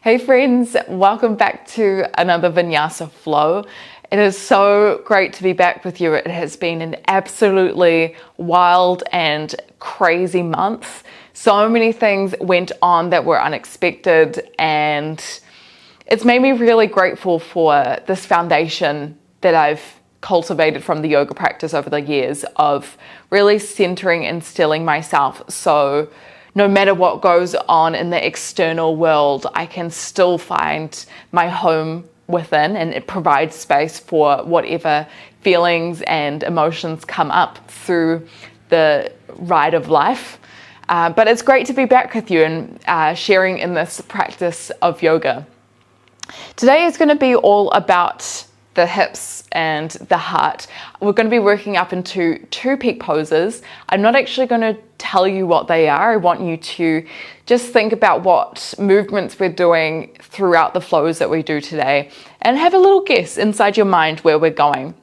Hey friends, welcome back to another Vinyasa flow. It is so great to be back with you. It has been an absolutely wild and crazy month. So many things went on that were unexpected, and it's made me really grateful for this foundation that I've cultivated from the yoga practice over the years of really centering and stilling myself, so no matter what goes on in the external world, I can still find my home within, and it provides space for whatever feelings and emotions come up through the ride of life. But it's great to be back with you and sharing in this practice of yoga. Today is going to be all about the hips and the heart. We're going to be working up into two peak poses. I'm not actually going to tell you what they are. I want you to just think about what movements we're doing throughout the flows that we do today and have a little guess inside your mind where we're going.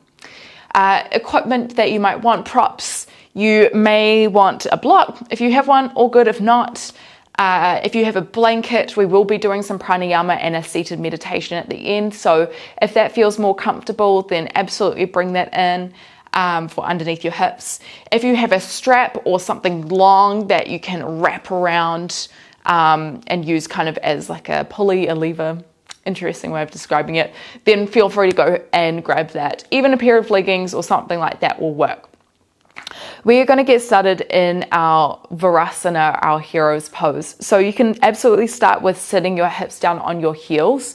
Equipment that you might want, props. You may want a block. If you have one, all good. If not, if you have a blanket, we will be doing some pranayama and a seated meditation at the end. So if that feels more comfortable, then absolutely bring that in for underneath your hips. If you have a strap or something long that you can wrap around and use kind of as like a pulley, a lever, interesting way of describing it, then feel free to go and grab that. Even a pair of leggings or something like that will work. We are going to get started in our Vinyasa, our hero's pose. So you can absolutely start with sitting your hips down on your heels.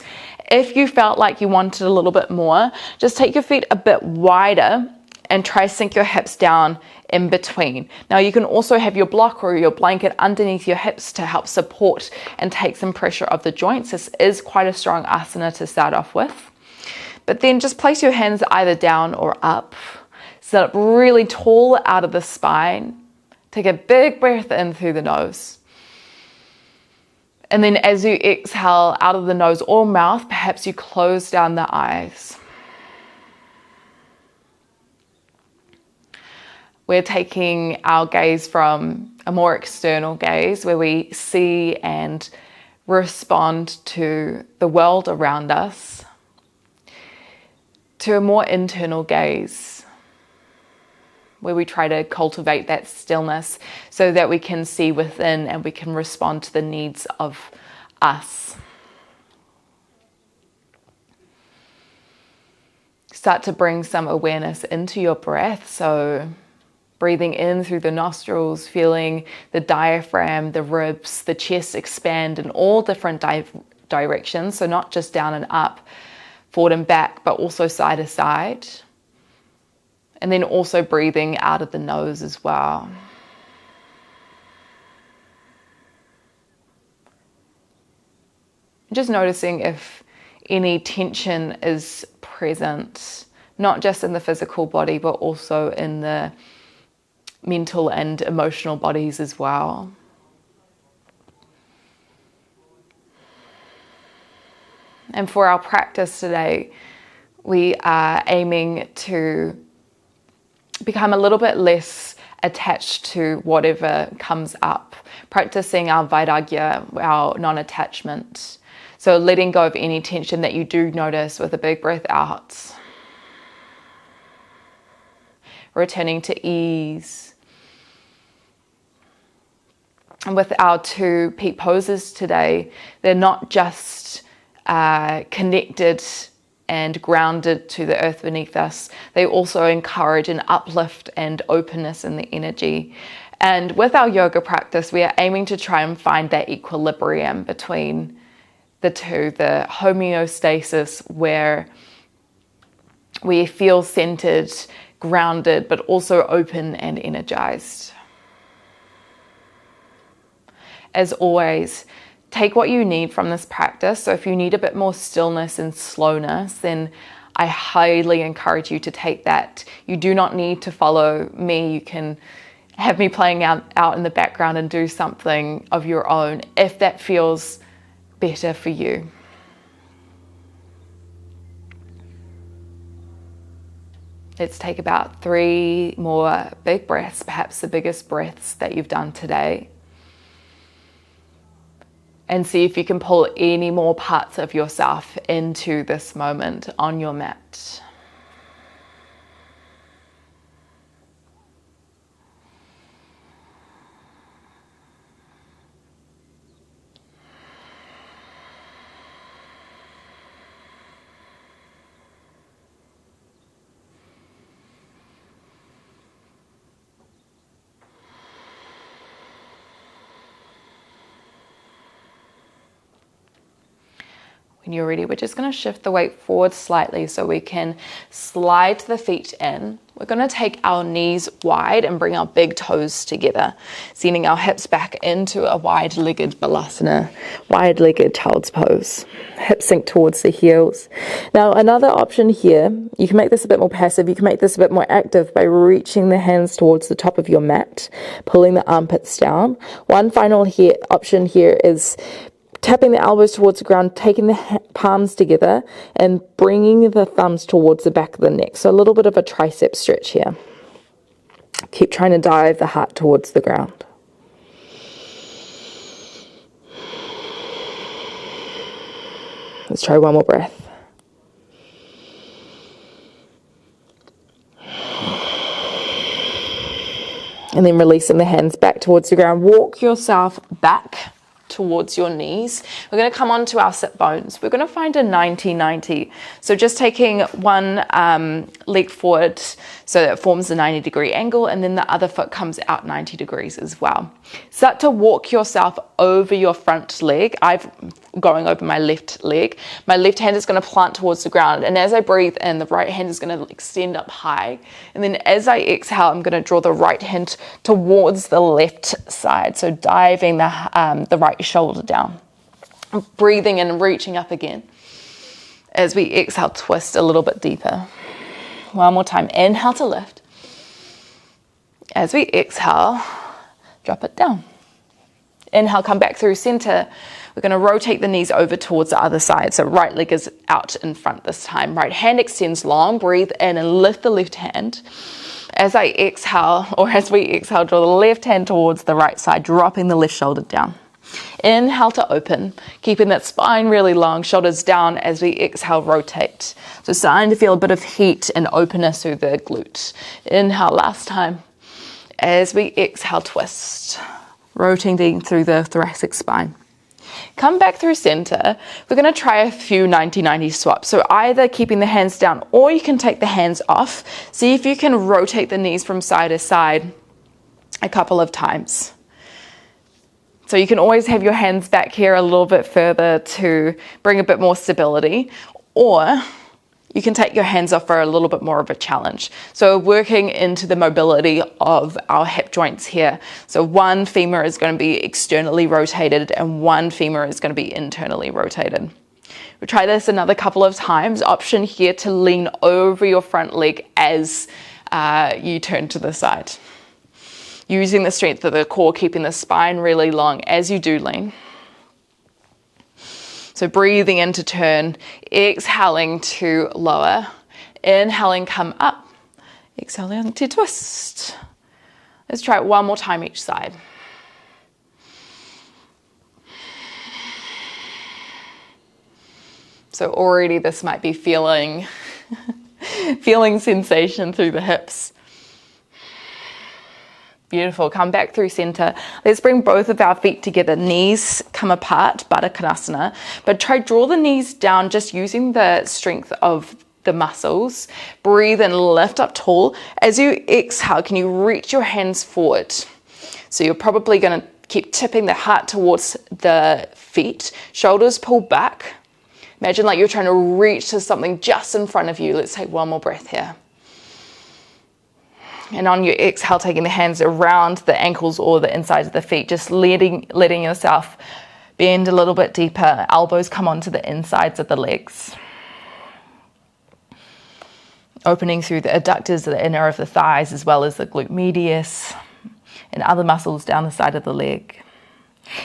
If you felt like you wanted a little bit more, just take your feet a bit wider and try sink your hips down in between. Now you can also have your block or your blanket underneath your hips to help support and take some pressure off the joints. This is quite a strong asana to start off with. But then just place your hands either down or up. Sit up really tall out of the spine. Take a big breath in through the nose. And then as you exhale out of the nose or mouth, perhaps you close down the eyes. We're taking our gaze from a more external gaze where we see and respond to the world around us, to a more internal gaze where we try to cultivate that stillness so that we can see within and we can respond to the needs of us. Start to bring some awareness into your breath. So breathing in through the nostrils, feeling the diaphragm, the ribs, the chest expand in all different directions. So not just down and up, forward and back, but also side to side. And then also breathing out of the nose as well. Just noticing if any tension is present, not just in the physical body, but also in the mental and emotional bodies as well. And for our practice today, we are aiming to become a little bit less attached to whatever comes up, practicing our vairagya, our non-attachment. So letting go of any tension that you do notice with a big breath out. Returning to ease. And with our two peak poses today, they're not just connected and grounded to the earth beneath us. They also encourage an uplift and openness in the energy. And with our yoga practice, we are aiming to try and find that equilibrium between the two, the homeostasis where we feel centered, grounded, but also open and energized. As always, take what you need from this practice. So if you need a bit more stillness and slowness, then I highly encourage you to take that. You do not need to follow me. You can have me playing out in the background and do something of your own if that feels better for you. Let's take about 3 more big breaths, perhaps the biggest breaths that you've done today. And see if you can pull any more parts of yourself into this moment on your mat. When you're ready, we're just going to shift the weight forward slightly so we can slide the feet in. We're going to take our knees wide and bring our big toes together, sending our hips back into a wide-legged balasana, wide-legged child's pose. Hips sink towards the heels. Now, another option here, you can make this a bit more passive, you can make this a bit more active by reaching the hands towards the top of your mat, pulling the armpits down. One final option here is tapping the elbows towards the ground, taking the palms together and bringing the thumbs towards the back of the neck. So a little bit of a tricep stretch here. Keep trying to dive the heart towards the ground. Let's try one more breath. And then releasing the hands back towards the ground. Walk yourself back towards your knees. We're going to come onto our sit bones. We're going to find a 90-90. So just taking one leg forward so that it forms a 90-degree angle, and then the other foot comes out 90 degrees as well. Start to walk yourself over your front leg. I'm going over my left leg. My left hand is going to plant towards the ground, and as I breathe in, the right hand is going to extend up high. And then as I exhale, I'm going to draw the right hand towards the left side, so diving the right shoulder down. Breathing in and reaching up again. As we exhale, twist a little bit deeper. One more time. Inhale to lift. As we exhale, drop it down. Inhale, come back through center. We're going to rotate the knees over towards the other side. So right leg is out in front this time. Right hand extends long. Breathe in and lift the left hand. As I exhale, or as we exhale, draw the left hand towards the right side, dropping the left shoulder down. Inhale to open, keeping that spine really long, shoulders down. As we exhale, rotate. So starting to feel a bit of heat and openness through the glute. Inhale, last time. As we exhale, twist, rotating through the thoracic spine. Come back through center. We're going to try a few 90-90 swaps. So either keeping the hands down, or you can take the hands off. See if you can rotate the knees from side to side a couple of times. So you can always have your hands back here a little bit further to bring a bit more stability, or you can take your hands off for a little bit more of a challenge. So working into the mobility of our hip joints here. So one femur is going to be externally rotated and one femur is going to be internally rotated. We'll try this another couple of times. Option here to lean over your front leg as you turn to the side. Using the strength of the core, keeping the spine really long as you do lean. So breathing in to turn, exhaling to lower, inhaling, come up, exhaling to twist. Let's try it one more time each side. So already this might be feeling sensation through the hips. Beautiful. Come back through center. Let's bring both of our feet together. Knees come apart, Baddha Konasana. But try draw the knees down just using the strength of the muscles. Breathe and lift up tall. As you exhale, can you reach your hands forward? So you're probably going to keep tipping the heart towards the feet. Shoulders pull back. Imagine like you're trying to reach to something just in front of you. Let's take one more breath here. And on your exhale, taking the hands around the ankles or the insides of the feet, just letting yourself bend a little bit deeper. Elbows come onto the insides of the legs. Opening through the adductors, the inner of the thighs, as well as the glute medius and other muscles down the side of the leg.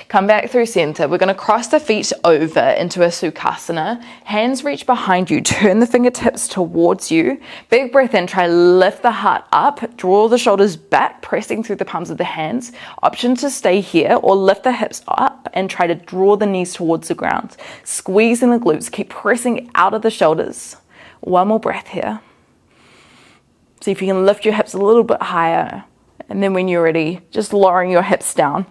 Come back through center. We're going to cross the feet over into a Sukhasana. Hands reach behind you. Turn the fingertips towards you. Big breath in. Try lift the heart up. Draw the shoulders back, pressing through the palms of the hands. Option to stay here or lift the hips up and try to draw the knees towards the ground. Squeezing the glutes. Keep pressing out of the shoulders. One more breath here. See if you can lift your hips a little bit higher. And then when you're ready, just lowering your hips down.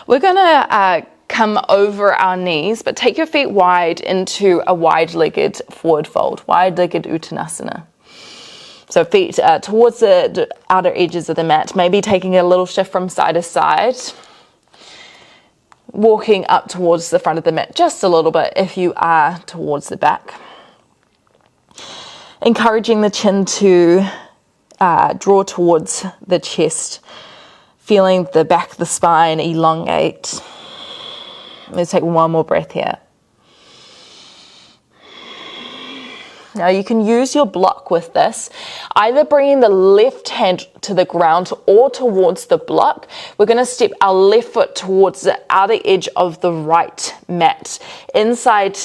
We're going to come over our knees, but take your feet wide into a wide-legged forward fold, wide-legged Uttanasana. So feet towards the outer edges of the mat, maybe taking a little shift from side to side. Walking up towards the front of the mat just a little bit if you are towards the back. Encouraging the chin to draw towards the chest. Feeling the back of the spine elongate. Let's take one more breath here. Now you can use your block with this, either bringing the left hand to the ground or towards the block. We're going to step our left foot towards the outer edge of the right mat. Inside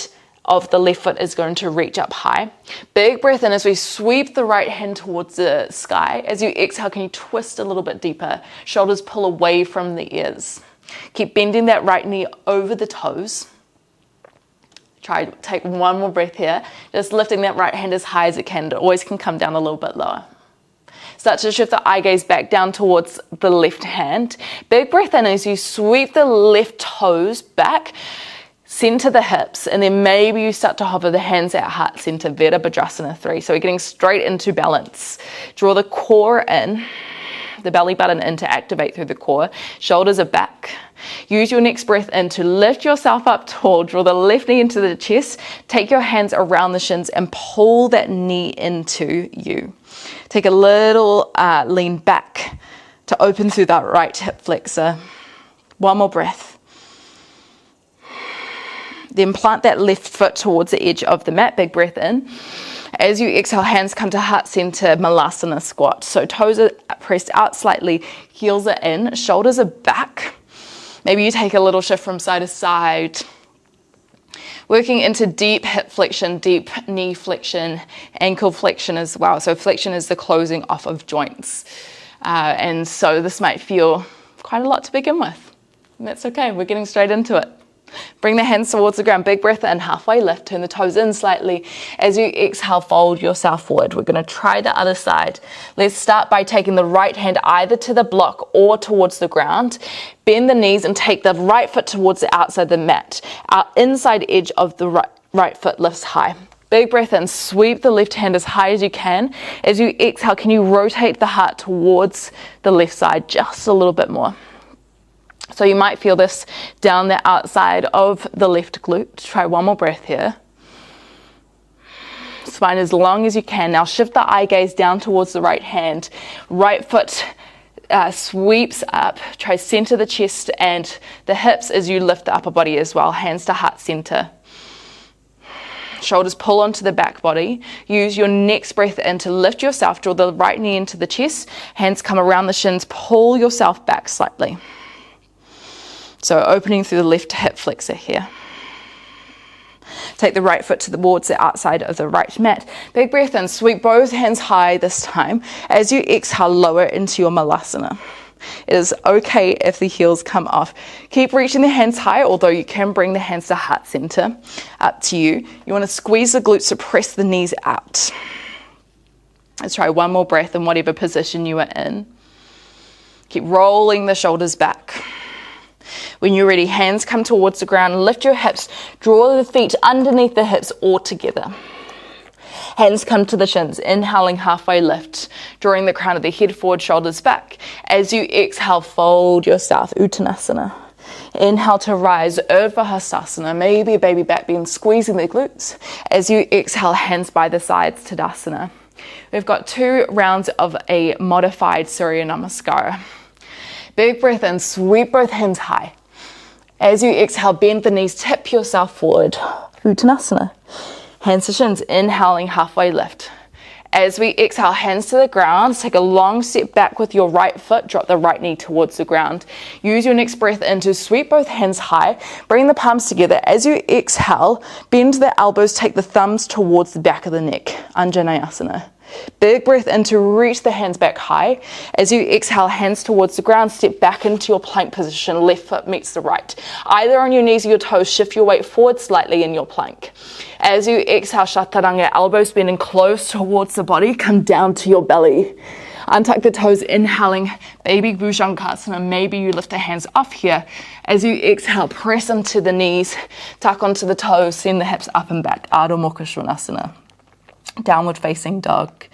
of the left foot is going to reach up high. Big breath in as we sweep the right hand towards the sky. As you exhale, can you twist a little bit deeper? Shoulders pull away from the ears. Keep bending that right knee over the toes. Try to take one more breath here. Just lifting that right hand as high as it can. It always can come down a little bit lower. Start to shift the eye gaze back down towards the left hand. Big breath in as you sweep the left toes back. Center the hips, and then maybe you start to hover the hands at heart center, Virabhadrasana 3. So we're getting straight into balance. Draw the core in, the belly button in to activate through the core. Shoulders are back. Use your next breath in to lift yourself up tall. Draw the left knee into the chest. Take your hands around the shins and pull that knee into you. Take a little lean back to open through that right hip flexor. One more breath. Then plant that left foot towards the edge of the mat. Big breath in. As you exhale, hands come to heart center, Malasana squat. So toes are pressed out slightly, heels are in, shoulders are back. Maybe you take a little shift from side to side. Working into deep hip flexion, deep knee flexion, ankle flexion as well. So flexion is the closing off of joints. And so this might feel quite a lot to begin with. And that's okay, we're getting straight into it. Bring the hands towards the ground, big breath in, halfway lift, turn the toes in slightly. As you exhale, fold yourself forward. We're going to try the other side. Let's start by taking the right hand either to the block or towards the ground. Bend the knees and take the right foot towards the outside of the mat. Our inside edge of the right foot lifts high. Big breath in, sweep the left hand as high as you can. As you exhale, can you rotate the heart towards the left side just a little bit more? So you might feel this down the outside of the left glute. Try one more breath here. Spine as long as you can. Now shift the eye gaze down towards the right hand. Right foot sweeps up. Try center the chest and the hips as you lift the upper body as well. Hands to heart center. Shoulders pull onto the back body. Use your next breath in to lift yourself. Draw the right knee into the chest. Hands come around the shins. Pull yourself back slightly. So opening through the left hip flexor here. Take the right foot towards the outside of the right mat. Big breath in, sweep both hands high this time. As you exhale, lower into your Malasana. It is okay if the heels come off. Keep reaching the hands high, although you can bring the hands to heart center. Up to you. You want to squeeze the glutes to press the knees out. Let's try one more breath in whatever position you are in. Keep rolling the shoulders back. When you're ready, hands come towards the ground, lift your hips, draw the feet underneath the hips or together. Hands come to the shins, inhaling halfway lift, drawing the crown of the head forward, shoulders back. As you exhale, fold yourself, Uttanasana. Inhale to rise, Urdhva Hastasana, maybe a baby back bend, squeezing the glutes. As you exhale, hands by the sides, Tadasana. We've got 2 rounds of a modified Surya Namaskara. Big breath in, sweep both hands high. As you exhale, bend the knees, tip yourself forward, Uttanasana. Hands to shins, inhaling halfway lift. As we exhale, hands to the ground, take a long step back with your right foot, drop the right knee towards the ground. Use your next breath in to sweep both hands high, bring the palms together. As you exhale, bend the elbows, take the thumbs towards the back of the neck, Anjaneyasana. Big breath in to reach the hands back high. As you exhale, hands towards the ground, step back into your plank position, left foot meets the right. Either on your knees or your toes, shift your weight forward slightly in your plank. As you exhale, Chaturanga, elbows bending close towards the body, come down to your belly. Untuck the toes, inhaling, baby Bhujangasana. Maybe you lift the hands off here. As you exhale, press into the knees, tuck onto the toes, send the hips up and back, Ardha Mukha Svanasana. Downward facing dog.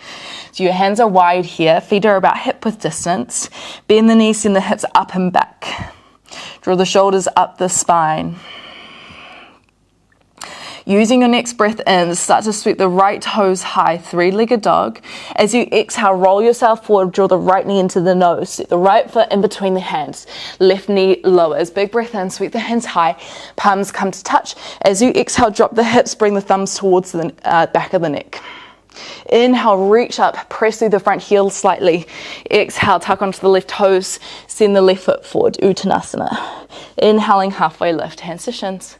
So your hands are wide here, feet are about hip width distance. Bend the knees, send the hips up and back. Draw the shoulders up the spine. Using your next breath in, start to sweep the right toes high, three-legged dog. As you exhale, roll yourself forward, draw the right knee into the nose. Set the right foot in between the hands. Left knee lowers. Big breath in, sweep the hands high. Palms come to touch. As you exhale, drop the hips, bring the thumbs towards the back of the neck. Inhale, reach up, press through the front heel slightly. Exhale, tuck onto the left toes, send the left foot forward, Uttanasana. Inhaling, halfway lift, hands to shins.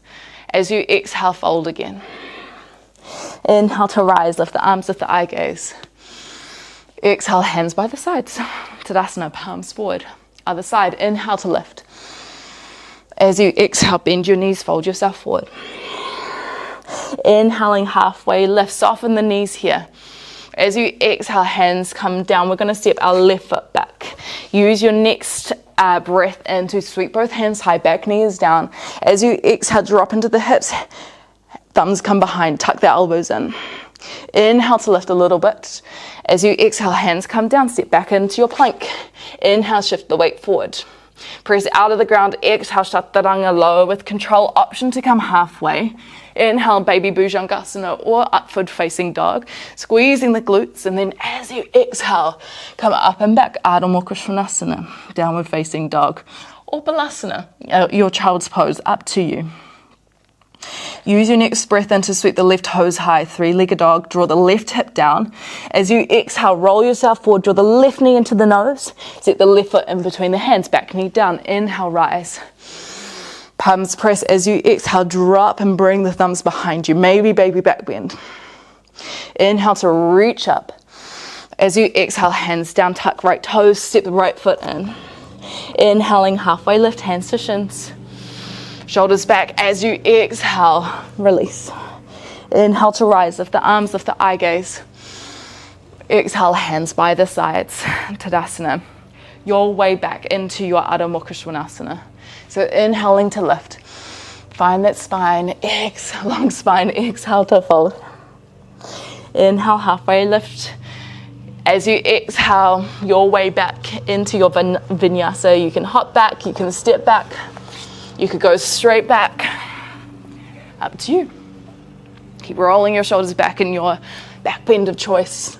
As you exhale, fold again. Inhale to rise, lift the arms, lift the eye gaze. Exhale, hands by the sides. Tadasana, palms forward. Other side, inhale to lift. As you exhale, bend your knees, fold yourself forward. Inhaling, halfway lift, soften the knees here. As you exhale, hands come down. We're going to step our left foot back. Use your next breath in to sweep both hands high, back knee is down. As you exhale, drop into the hips, thumbs come behind, tuck the elbows in. Inhale to lift a little bit. As you exhale, hands come down, step back into your plank. Inhale, shift the weight forward. Press out of the ground, exhale, Chaturanga, lower with control, option to come halfway. Inhale, baby Bhujangasana or upward facing dog, squeezing the glutes, and then as you exhale, come up and back, Ardha Mukha Svanasana, downward facing dog, or Balasana, your child's pose, up to you. Use your next breath in to sweep the left toes high, three-legged dog, draw the left hip down. As you exhale, roll yourself forward, draw the left knee into the nose, set the left foot in between the hands, back knee down, inhale, rise. Palms press. As you exhale, drop and bring the thumbs behind you, maybe baby back bend. Inhale to reach up. As you exhale, hands down, tuck right toes, step the right foot in. Inhaling, halfway lift, hands to shins. Shoulders back. As you exhale, release. Inhale to rise, lift the arms, lift the eye gaze. Exhale, hands by the sides, Tadasana. Your way back into your Ardha Mukha Svanasana. So inhaling to lift. Find that spine, exhale, long spine, exhale to fold. Inhale, halfway lift. As you exhale, your way back into your Vinyasa. You can hop back, you can step back. You could go straight back, up to you. Keep rolling your shoulders back in your back bend of choice.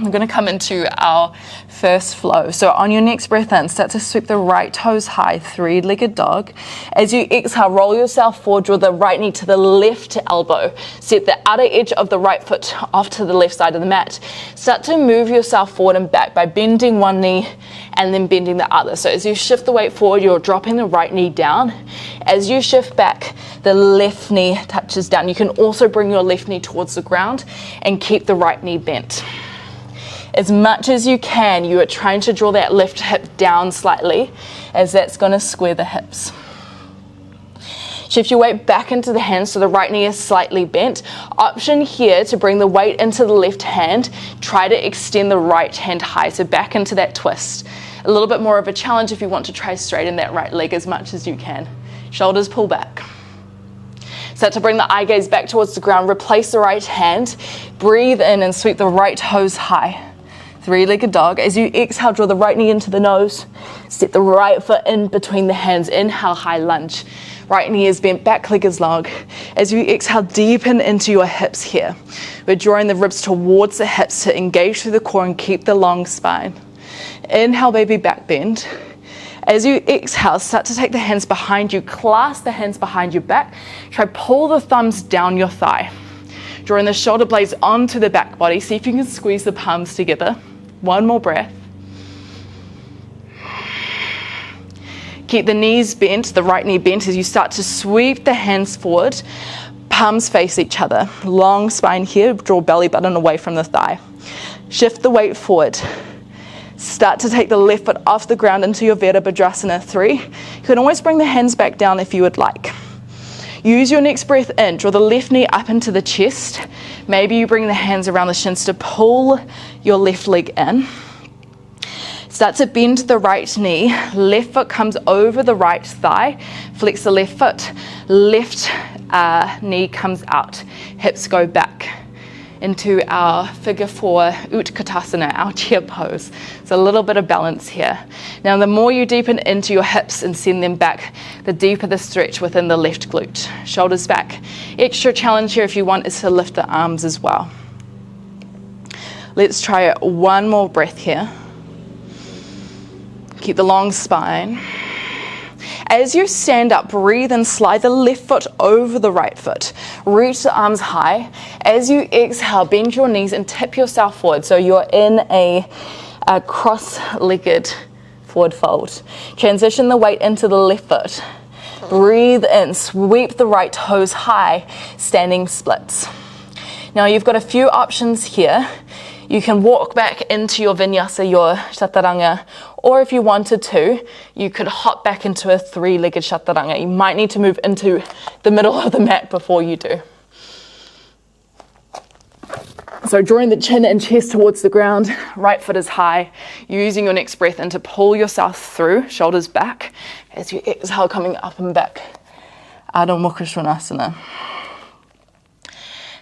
We're going to come into our first flow. So on your next breath in, start to sweep the right toes high, three-legged dog. As you exhale, roll yourself forward, draw the right knee to the left elbow. Set the outer edge of the right foot off to the left side of the mat. Start to move yourself forward and back by bending one knee and then bending the other. So as you shift the weight forward, you're dropping the right knee down. As you shift back, the left knee touches down. You can also bring your left knee towards the ground and keep the right knee bent. As much as you can, you are trying to draw that left hip down slightly, as that's going to square the hips. Shift your weight back into the hands so the right knee is slightly bent. Option here to bring the weight into the left hand. Try to extend the right hand high, so back into that twist. A little bit more of a challenge if you want to try straighten that right leg as much as you can. Shoulders pull back. Start to bring the eye gaze back towards the ground. Replace the right hand. Breathe in and sweep the right toes high. Three-legged dog. As you exhale, draw the right knee into the nose. Step the right foot in between the hands. Inhale, high lunge. Right knee is bent, back leg is long. As you exhale, deepen into your hips here. We're drawing the ribs towards the hips to engage through the core and keep the long spine. Inhale, baby back bend. As you exhale, start to take the hands behind you. Clasp the hands behind your back. Try pull the thumbs down your thigh. Drawing the shoulder blades onto the back body. See if you can squeeze the palms together. One more breath. Keep the knees bent, the right knee bent as you start to sweep the hands forward. Palms face each other. Long spine here. Draw belly button away from the thigh. Shift the weight forward. Start to take the left foot off the ground into your Virabhadrasana 3. You can always bring the hands back down if you would like. Use your next breath in. Draw the left knee up into the chest. Maybe you bring the hands around the shins to pull your left leg in. Start to bend the right knee. Left foot comes over the right thigh. Flex the left foot. Left knee comes out. Hips go back into our figure 4 Utkatasana, our chair pose. So a little bit of balance here. Now the more you deepen into your hips and send them back, the deeper the stretch within the left glute. Shoulders back. Extra challenge here if you want is to lift the arms as well. Let's try it. One more breath here. Keep the long spine. As you stand up, breathe and slide the left foot over the right foot. Reach the arms high. As you exhale, bend your knees and tip yourself forward. So you're in a cross-legged forward fold. Transition the weight into the left foot. Breathe in, sweep the right toes high, standing splits. Now you've got a few options here. You can walk back into your Vinyasa, your Chaturanga, or if you wanted to, you could hop back into a 3-legged Chaturanga. You might need to move into the middle of the mat before you do. So drawing the chin and chest towards the ground, right foot is high, using your next breath in to pull yourself through, shoulders back, as you exhale, coming up and back, Adho Mukha Svanasana.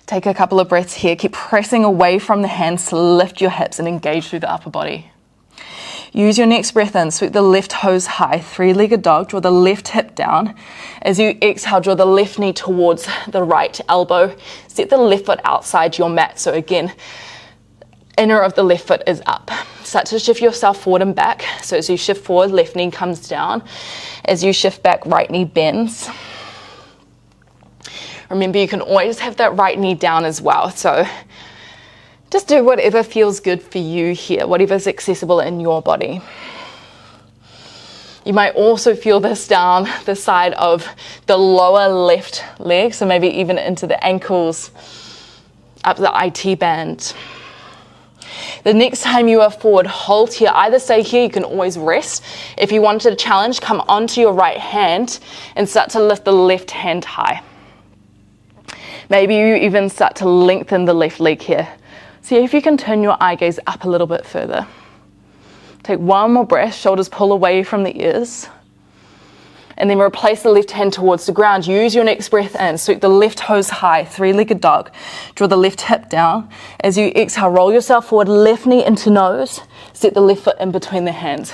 Take a couple of breaths here. Keep pressing away from the hands to lift your hips and engage through the upper body. Use your next breath in. Sweep the left toes high. 3-legged dog. Draw the left hip down. As you exhale, draw the left knee towards the right elbow. Set the left foot outside your mat. So again, inner of the left foot is up. Start to shift yourself forward and back. So as you shift forward, left knee comes down. As you shift back, right knee bends. Remember, you can always have that right knee down as well. So just do whatever feels good for you here, whatever's accessible in your body. You might also feel this down the side of the lower left leg, so maybe even into the ankles, up the IT band. The next time you are forward, hold here. Either stay here, you can always rest. If you wanted a challenge, come onto your right hand and start to lift the left hand high. Maybe you even start to lengthen the left leg here. See if you can turn your eye gaze up a little bit further. Take one more breath, shoulders pull away from the ears. And then replace the left hand towards the ground. Use your next breath in. Sweep the left toes high, 3-legged dog. Draw the left hip down. As you exhale, roll yourself forward, left knee into nose. Set the left foot in between the hands.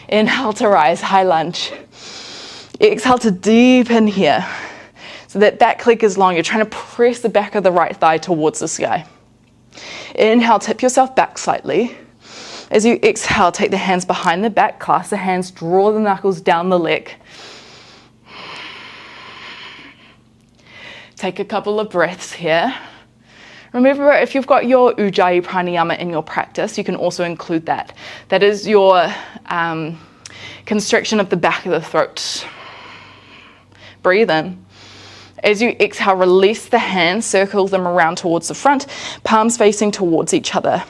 Inhale to rise, high lunge. Exhale to deepen here. So that back leg is long. You're trying to press the back of the right thigh towards the sky. Inhale, tip yourself back slightly. As you exhale, take the hands behind the back, clasp the hands, draw the knuckles down the leg. Take a couple of breaths here. Remember, if you've got your Ujjayi Pranayama in your practice, you can also include that. That is your constriction of the back of the throat. Breathe in. As you exhale, release the hands, circle them around towards the front, palms facing towards each other.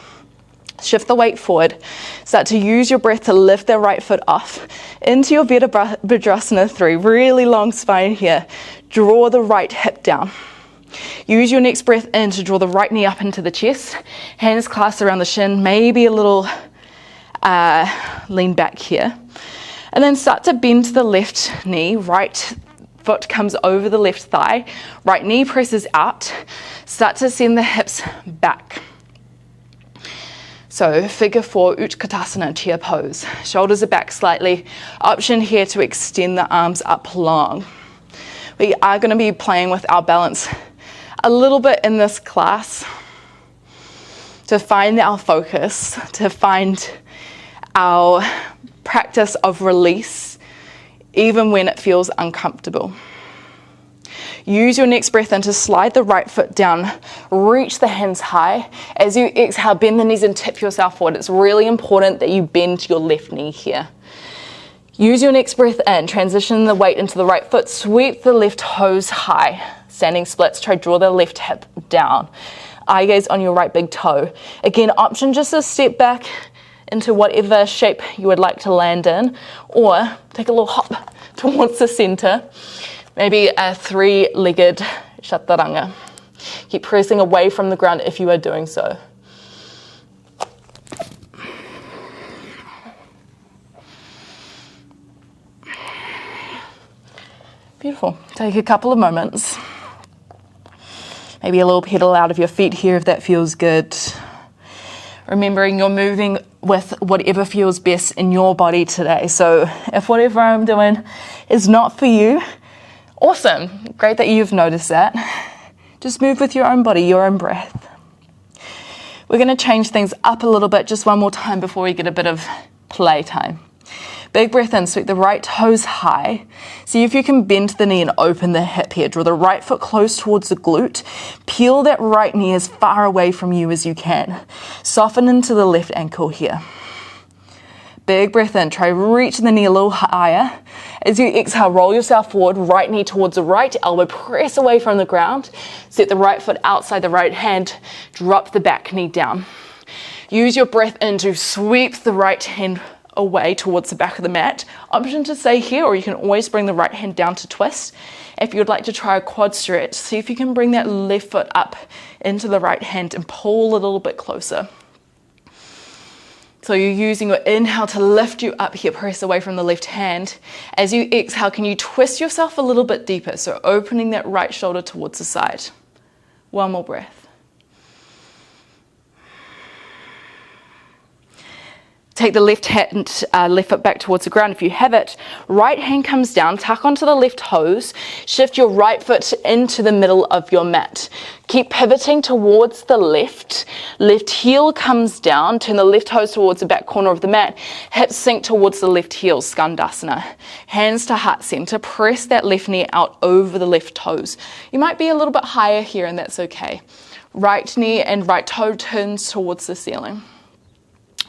Shift the weight forward. Start to use your breath to lift the right foot off into your Virabhadrasana 3. Really long spine here. Draw the right hip down. Use your next breath in to draw the right knee up into the chest. Hands clasped around the shin, maybe a little lean back here. And then start to bend the left knee, right foot comes over the left thigh, right knee presses out. Start to send the hips back. So figure 4, Utkatasana, chair pose. Shoulders are back slightly. Option here to extend the arms up long. We are going to be playing with our balance a little bit in this class to find our focus, to find our practice of release, even when it feels uncomfortable. Use your next breath in to slide the right foot down, reach the hands high. As you exhale, bend the knees and tip yourself forward. It's really important that you bend your left knee here. Use your next breath in, transition the weight into the right foot, sweep the left toes high. Standing splits, try draw the left hip down. Eye gaze on your right big toe. Again, option just to step back into whatever shape you would like to land in, or take a little hop towards the center. Maybe a three-legged chaturanga. Keep pressing away from the ground if you are doing so. Beautiful. Take a couple of moments. Maybe a little pedal out of your feet here if that feels good. Remembering you're moving with whatever feels best in your body today. So if whatever I'm doing is not for you, awesome. Great that you've noticed that. Just move with your own body, your own breath. We're going to change things up a little bit just one more time before we get a bit of play time. Big breath in, sweep the right toes high. See if you can bend the knee and open the hip here. Draw the right foot close towards the glute. Peel that right knee as far away from you as you can. Soften into the left ankle here. Big breath in, try reaching the knee a little higher. As you exhale, roll yourself forward, right knee towards the right elbow, press away from the ground. Set the right foot outside the right hand, drop the back knee down. Use your breath in to sweep the right hand away towards the back of the mat. Option to stay here, or you can always bring the right hand down to twist. If you would like to try a quad stretch, see if you can bring that left foot up into the right hand and pull a little bit closer. So you're using your inhale to lift you up here, press away from the left hand. As you exhale, can you twist yourself a little bit deeper? So opening that right shoulder towards the side. One more breath. Take the left foot back towards the ground if you have it. Right hand comes down, tuck onto the left toes. Shift your right foot into the middle of your mat. Keep pivoting towards the left. Left heel comes down, turn the left toes towards the back corner of the mat. Hips sink towards the left heel, skandasana. Hands to heart center, press that left knee out over the left toes. You might be a little bit higher here and that's okay. Right knee and right toe turns towards the ceiling.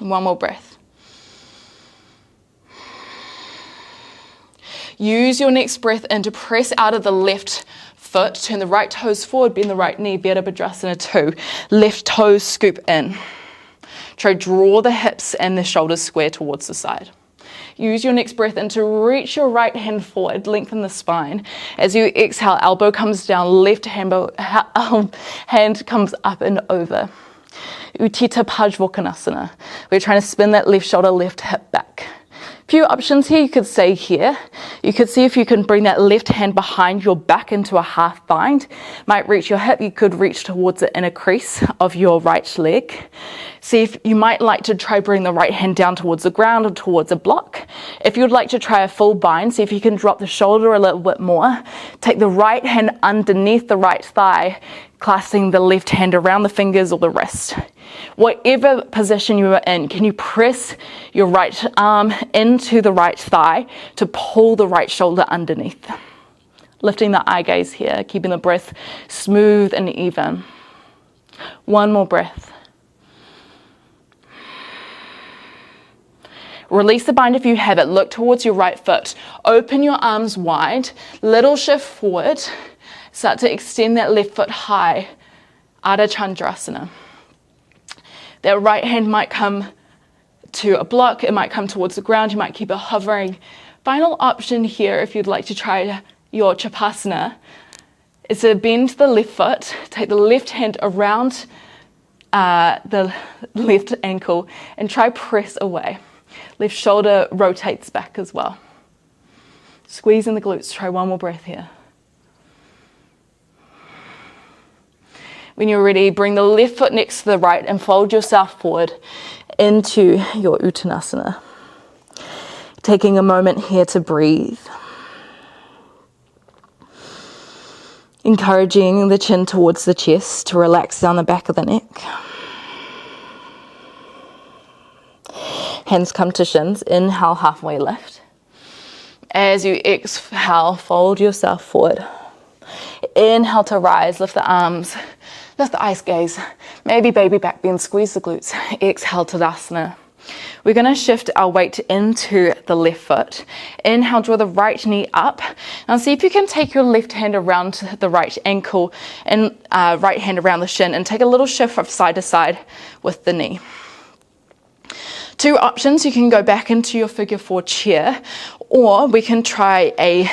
One more breath. Use your next breath in to press out of the left foot. Turn the right toes forward, bend the right knee, Virabhadrasana 2. Left toes scoop in. Try draw the hips and the shoulders square towards the side. Use your next breath in to reach your right hand forward, lengthen the spine. As you exhale, elbow comes down, left hand comes up and over. Utthita Pajvakonasana. We're trying to spin that left shoulder, left hip back. Few options here. You could stay here. You could see if you can bring that left hand behind your back into a half bind. Might reach your hip. You could reach towards the inner crease of your right leg. See if you might like to try bring the right hand down towards the ground or towards a block. If you'd like to try a full bind, see if you can drop the shoulder a little bit more. Take the right hand underneath the right thigh, clasping the left hand around the fingers or the wrist. Whatever position you are in, can you press your right arm into the right thigh to pull the right shoulder underneath? Lifting the eye gaze here, keeping the breath smooth and even. One more breath. Release the bind if you have it. Look towards your right foot. Open your arms wide. Little shift forward. Start to extend that left foot high. Ardha Chandrasana. That right hand might come to a block. It might come towards the ground. You might keep it hovering. Final option here, if you'd like to try your Chapasana, is to bend the left foot. Take the left hand around the left ankle and try press away. Left shoulder rotates back as well. Squeezing the glutes. Try one more breath here. When you're ready, bring the left foot next to the right and fold yourself forward into your Uttanasana. Taking a moment here to breathe. Encouraging the chin towards the chest to relax down the back of the neck. Hands come to shins. Inhale, halfway lift. As you exhale, fold yourself forward. Inhale to rise, lift the arms, lift the ice gaze, maybe baby back bend, squeeze the glutes. Exhale, Tadasana. We're going to shift our weight into the left foot. Inhale, draw the right knee up. Now see if you can take your left hand around the right ankle and right hand around the shin and take a little shift from side to side with the knee. Two options, you can go back into your figure four chair, or we can try a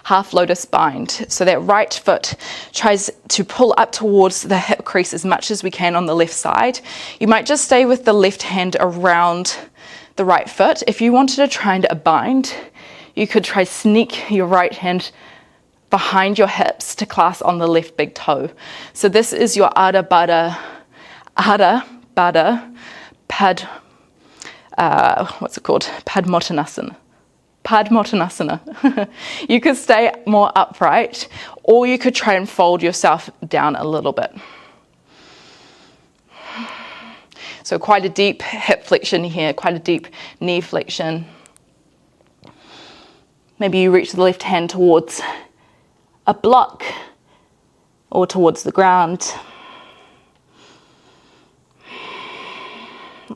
half lotus bind. So that right foot tries to pull up towards the hip crease as much as we can on the left side. You might just stay with the left hand around the right foot. If you wanted to try a bind, you could try sneak your right hand behind your hips to clasp on the left big toe. So this is your Adha Baddha Padmottanasana. Padmottanasana. You could stay more upright, or you could try and fold yourself down a little bit. So quite a deep hip flexion here, quite a deep knee flexion. Maybe you reach the left hand towards a block or towards the ground.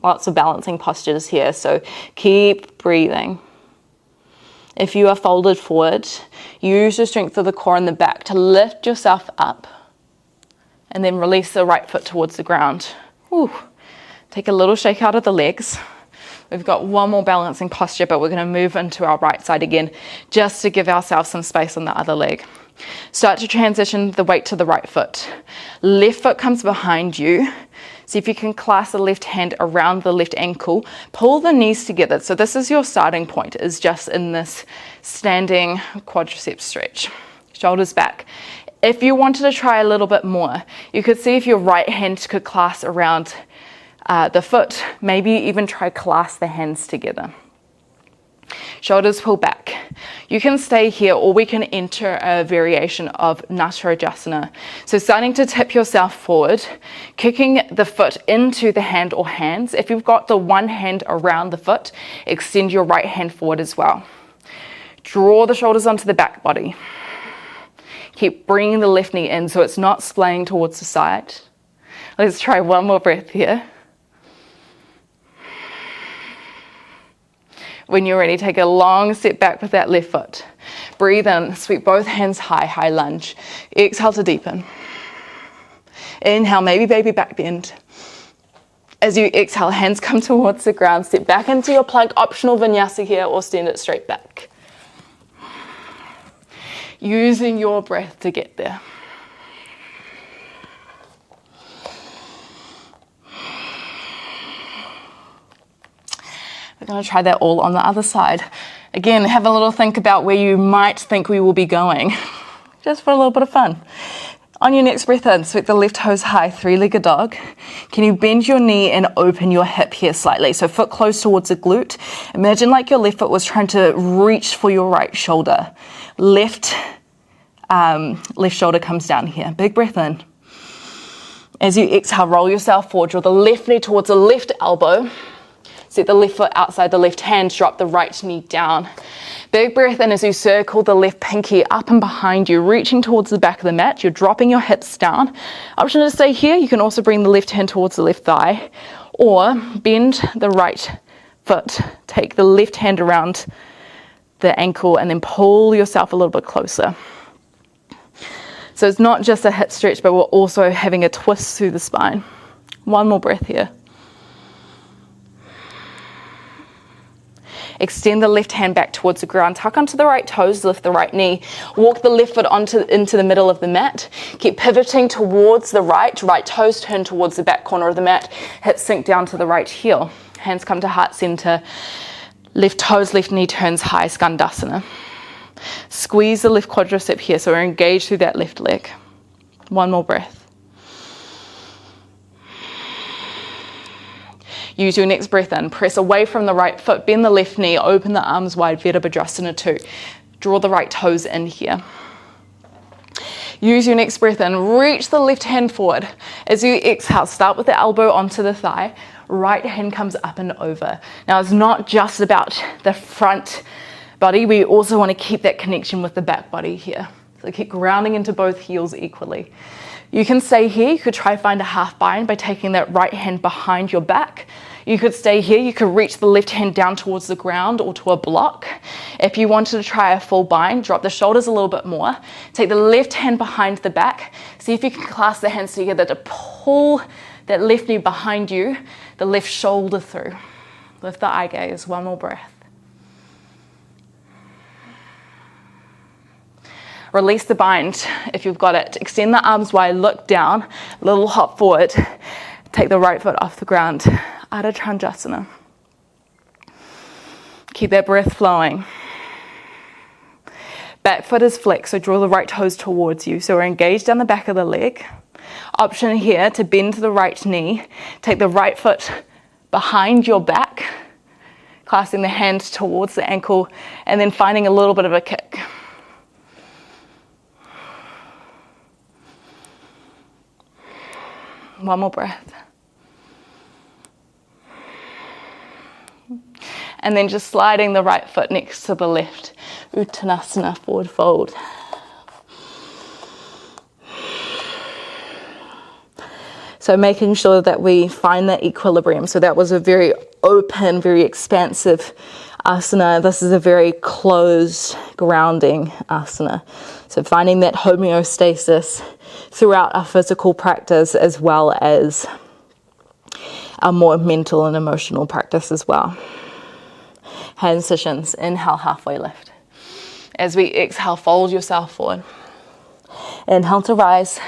Lots of balancing postures here, so keep breathing. If you are folded forward, use the strength of the core in the back to lift yourself up and then release the right foot towards the ground. Whew. Take a little shake out of the legs. We've got one more balancing posture, but we're going to move into our right side again just to give ourselves some space on the other leg. Start to transition the weight to the right foot. Left foot comes behind you. See if you can clasp the left hand around the left ankle. Pull the knees together. So this is your starting point, is just in this standing quadricep stretch. Shoulders back. If you wanted to try a little bit more, you could see if your right hand could clasp around the foot. Maybe even try clasp the hands together. Shoulders pull back. You can stay here, or we can enter a variation of Natarajasana. So starting to tip yourself forward, kicking the foot into the hand or hands. If you've got the one hand around the foot, extend your right hand forward as well. Draw the shoulders onto the back body. Keep bringing the left knee in so it's not splaying towards the side. Let's try one more breath here. When you're ready, take a long step back with that left foot. Breathe in, sweep both hands high, high lunge. Exhale to deepen. Inhale, maybe baby back bend. As you exhale, hands come towards the ground. Step back into your plank, optional vinyasa here, or stand it straight back. Using your breath to get there. We're going to try that all on the other side. Again, have a little think about where you might think we will be going, just for a little bit of fun. On your next breath in, sweep the left toes high, three-legged dog. Can you bend your knee and open your hip here slightly? So foot close towards the glute. Imagine like your left foot was trying to reach for your right shoulder. Left shoulder comes down here. Big breath in. As you exhale, roll yourself forward. Draw the left knee towards the left elbow. Set the left foot outside the left hand, drop the right knee down. Big breath in as you circle the left pinky up and behind you, reaching towards the back of the mat. You're dropping your hips down. Option to stay here. You can also bring the left hand towards the left thigh, or bend the right foot. Take the left hand around the ankle and then pull yourself a little bit closer. So it's not just a hip stretch, but we're also having a twist through the spine. One more breath here. Extend the left hand back towards the ground. Tuck onto the right toes, lift the right knee. Walk the left foot into the middle of the mat. Keep pivoting towards the right. Right toes turn towards the back corner of the mat. Hips sink down to the right heel. Hands come to heart center. Left toes, left knee turns high, Skandasana. Squeeze the left quadricep here, so we're engaged through that left leg. One more breath. Use your next breath in. Press away from the right foot. Bend the left knee. Open the arms wide. Virabhadrasana 2. Draw the right toes in here. Use your next breath in. Reach the left hand forward. As you exhale, start with the elbow onto the thigh. Right hand comes up and over. Now, it's not just about the front body. We also want to keep that connection with the back body here. So keep grounding into both heels equally. You can stay here. You could try find a half bind by taking that right hand behind your back. You could stay here. You could reach the left hand down towards the ground or to a block. If you wanted to try a full bind, drop the shoulders a little bit more. Take the left hand behind the back. See if you can clasp the hands together to pull that left knee behind you, the left shoulder through. Lift the eye gaze. One more breath. Release the bind if you've got it. Extend the arms wide, look down, little hop forward. Take the right foot off the ground. Ardha Chandrasana. Keep that breath flowing. Back foot is flexed, so draw the right toes towards you. So we're engaged down the back of the leg. Option here to bend to the right knee. Take the right foot behind your back, clasping the hand towards the ankle, and then finding a little bit of a kick. One more breath. And then just sliding the right foot next to the left. Uttanasana, forward fold. So making sure that we find that equilibrium. So that was a very open, very expansive asana. This is a very closed, grounding asana. So finding that homeostasis throughout our physical practice as well as our more mental and emotional practice as well. Hand positions, inhale, halfway lift. As we exhale, fold yourself forward. Inhale to rise,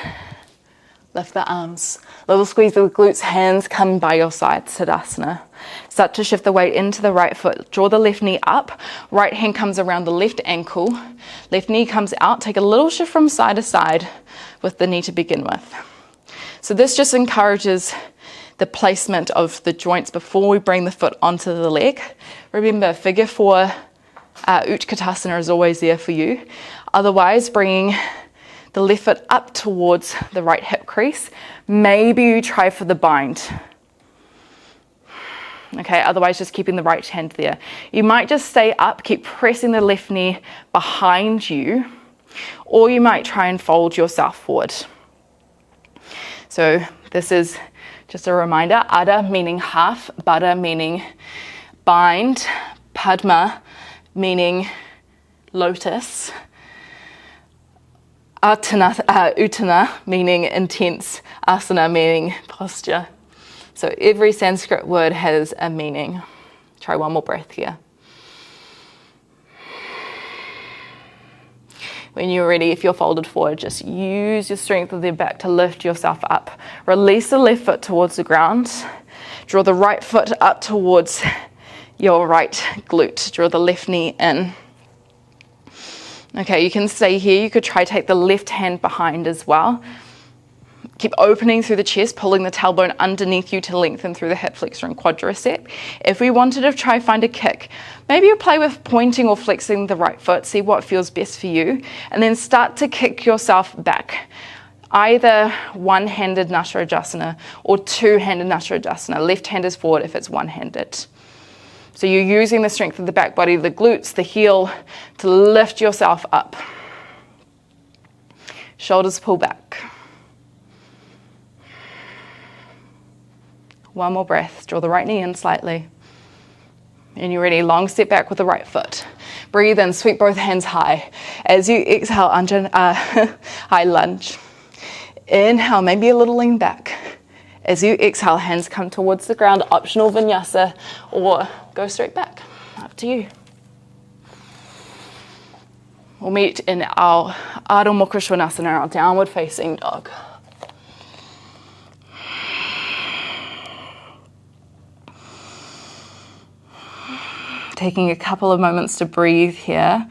lift the arms. Little squeeze of the glutes, hands come by your side, Tadasana. Start to shift the weight into the right foot. Draw the left knee up. Right hand comes around the left ankle. Left knee comes out. Take a little shift from side to side with the knee to begin with. So this just encourages the placement of the joints before we bring the foot onto the leg. Remember, figure 4 Utkatasana is always there for you. Otherwise, bringing the left foot up towards the right hip crease. Maybe you try for the bind. Okay, otherwise just keeping the right hand there. You might just stay up, keep pressing the left knee behind you, or you might try and fold yourself forward. So this is just a reminder, Ardha meaning half, Baddha meaning bind, Padma meaning lotus, Uttana meaning intense, Asana meaning posture. So every Sanskrit word has a meaning. Try one more breath here. When you're ready, if you're folded forward, just use your strength of the back to lift yourself up. Release the left foot towards the ground. Draw the right foot up towards your right glute. Draw the left knee in. Okay, you can stay here. You could try take the left hand behind as well. Keep opening through the chest, pulling the tailbone underneath you to lengthen through the hip flexor and quadricep. If we wanted to try find a kick, maybe you play with pointing or flexing the right foot, see what feels best for you, and then start to kick yourself back. Either one-handed Nasarajasana or two-handed Nasarajasana. Left hand is forward if it's one-handed. So you're using the strength of the back body, the glutes, the heel, to lift yourself up. Shoulders pull back. One more breath. Draw the right knee in slightly. And you're ready. Long step back with the right foot. Breathe in. Sweep both hands high. As you exhale, high lunge. Inhale, maybe a little lean back. As you exhale, hands come towards the ground. Optional vinyasa or go straight back. Up to you. We'll meet in our Ardha Mukha Svanasana, our downward facing dog. Taking a couple of moments to breathe here.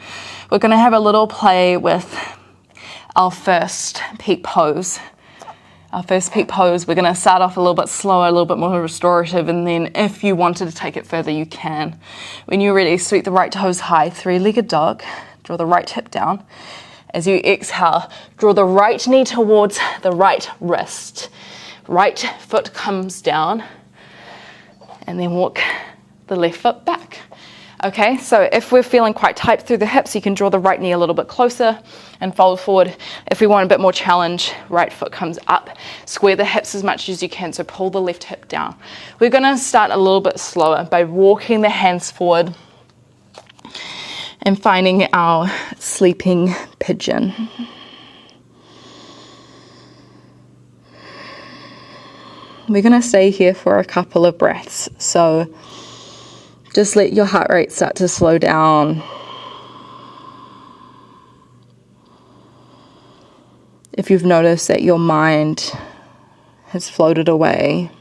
We're going to have a little play with our first peak pose. Our first peak pose, we're going to start off a little bit slower, a little bit more restorative, and then if you wanted to take it further, you can. When you're ready, sweep the right toes high, three-legged dog. Draw the right hip down. As you exhale, draw the right knee towards the right wrist. Right foot comes down, and then walk the left foot back. Okay, so if we're feeling quite tight through the hips, you can draw the right knee a little bit closer and fold forward. If we want a bit more challenge, right foot comes up. Square the hips as much as you can, so pull the left hip down. We're gonna start a little bit slower by walking the hands forward and finding our sleeping pigeon. We're gonna stay here for a couple of breaths, so just let your heart rate start to slow down. If you've noticed that your mind has floated away,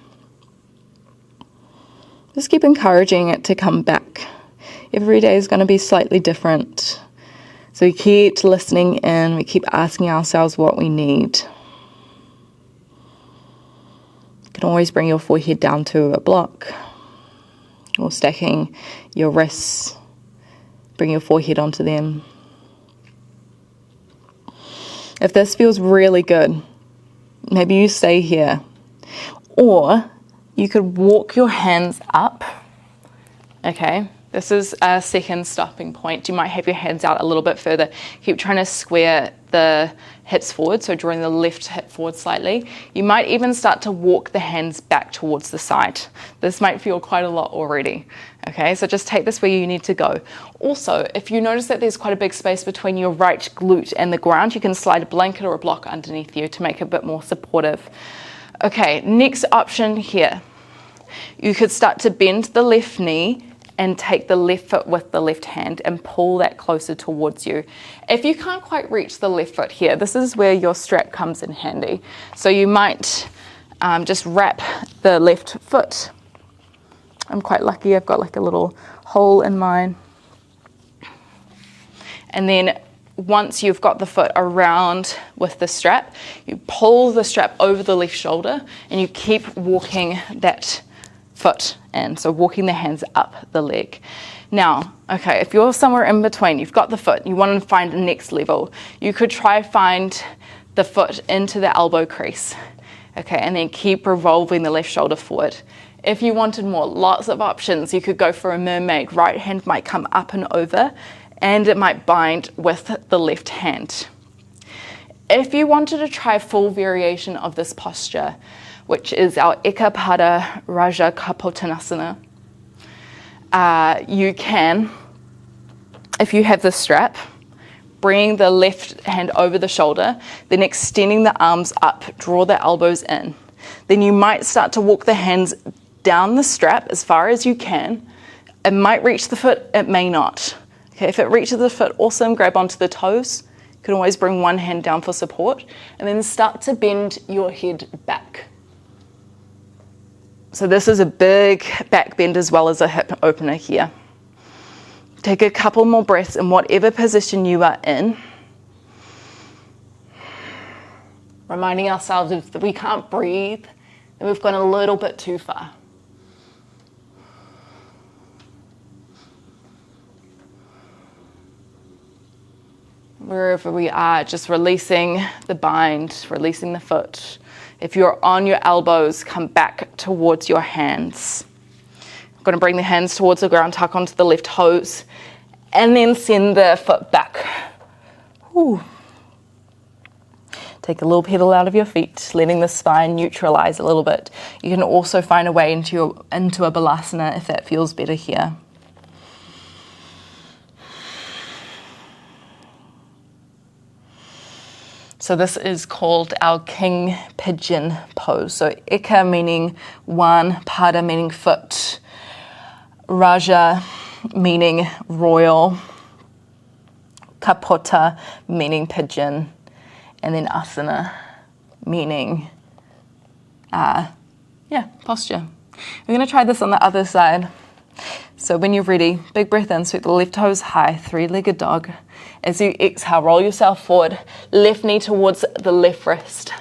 just keep encouraging it to come back. Every day is going to be slightly different. So we keep listening in, we keep asking ourselves what we need. You can always bring your forehead down to a block, or stacking your wrists, bring your forehead onto them. If this feels really good, maybe you stay here. Or you could walk your hands up. Okay, this is a second stopping point. You might have your hands out a little bit further. Keep trying to square the hips forward, so drawing the left hip forward slightly. You might even start to walk the hands back towards the side. This might feel quite a lot already. Okay, so just take this where you need to go. Also, if you notice that there's quite a big space between your right glute and the ground, you can slide a blanket or a block underneath you to make it a bit more supportive. Okay, next option here. You could start to bend the left knee and take the left foot with the left hand and pull that closer towards you. If you can't quite reach the left foot here, this is where your strap comes in handy. So you might just wrap the left foot. I'm quite lucky, I've got like a little hole in mine. And then once you've got the foot around with the strap, you pull the strap over the left shoulder and you keep walking that foot in, so walking the hands up the leg. Now, okay, if you're somewhere in between, you've got the foot, you want to find the next level, you could try find the foot into the elbow crease, okay, and then keep revolving the left shoulder forward. If you wanted more, lots of options. You could go for a mermaid. Right hand might come up and over, and it might bind with the left hand. If you wanted to try a full variation of this posture, which is our Eka Pada Raja Kapotanasana, you can, if you have the strap, bring the left hand over the shoulder, then extending the arms up, draw the elbows in. Then you might start to walk the hands down the strap as far as you can. It might reach the foot, it may not. Okay, if it reaches the foot, awesome, grab onto the toes. You can always bring one hand down for support, and then start to bend your head back. So this is a big back bend as well as a hip opener here. Take a couple more breaths in whatever position you are in. Reminding ourselves if we can't breathe, then we've gone a little bit too far. Wherever we are, just releasing the bind, releasing the foot. If you're on your elbows, come back towards your hands. I'm going to bring the hands towards the ground, tuck onto the left toes, and then send the foot back. Ooh. Take a little pedal out of your feet, letting the spine neutralize a little bit. You can also find a way into a balasana if that feels better here. So this is called our King Pigeon pose. So Eka meaning one, Pada meaning foot, Raja meaning royal, Kapota meaning pigeon, and then Asana meaning, posture. We're going to try this on the other side. So when you're ready, big breath in, sweep the left toes high, three-legged dog. As you exhale, roll yourself forward, left knee towards the left wrist.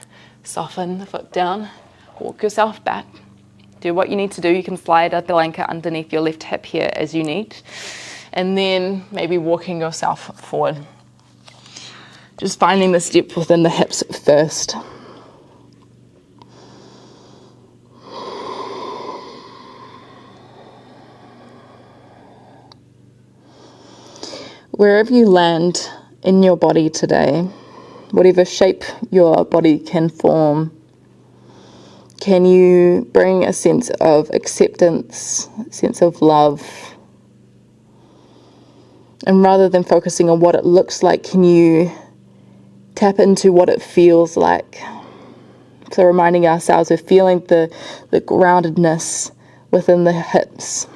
Soften the foot down, walk yourself back. Do what you need to do. You can slide a blanket underneath your left hip here as you need. And then maybe walking yourself forward. Just finding this depth within the hips first. wherever you land in your body today, whatever shape your body can form, can you bring a sense of acceptance, a sense of love? And rather than focusing on what it looks like, can you tap into what it feels like? So reminding ourselves of feeling the groundedness within the hips,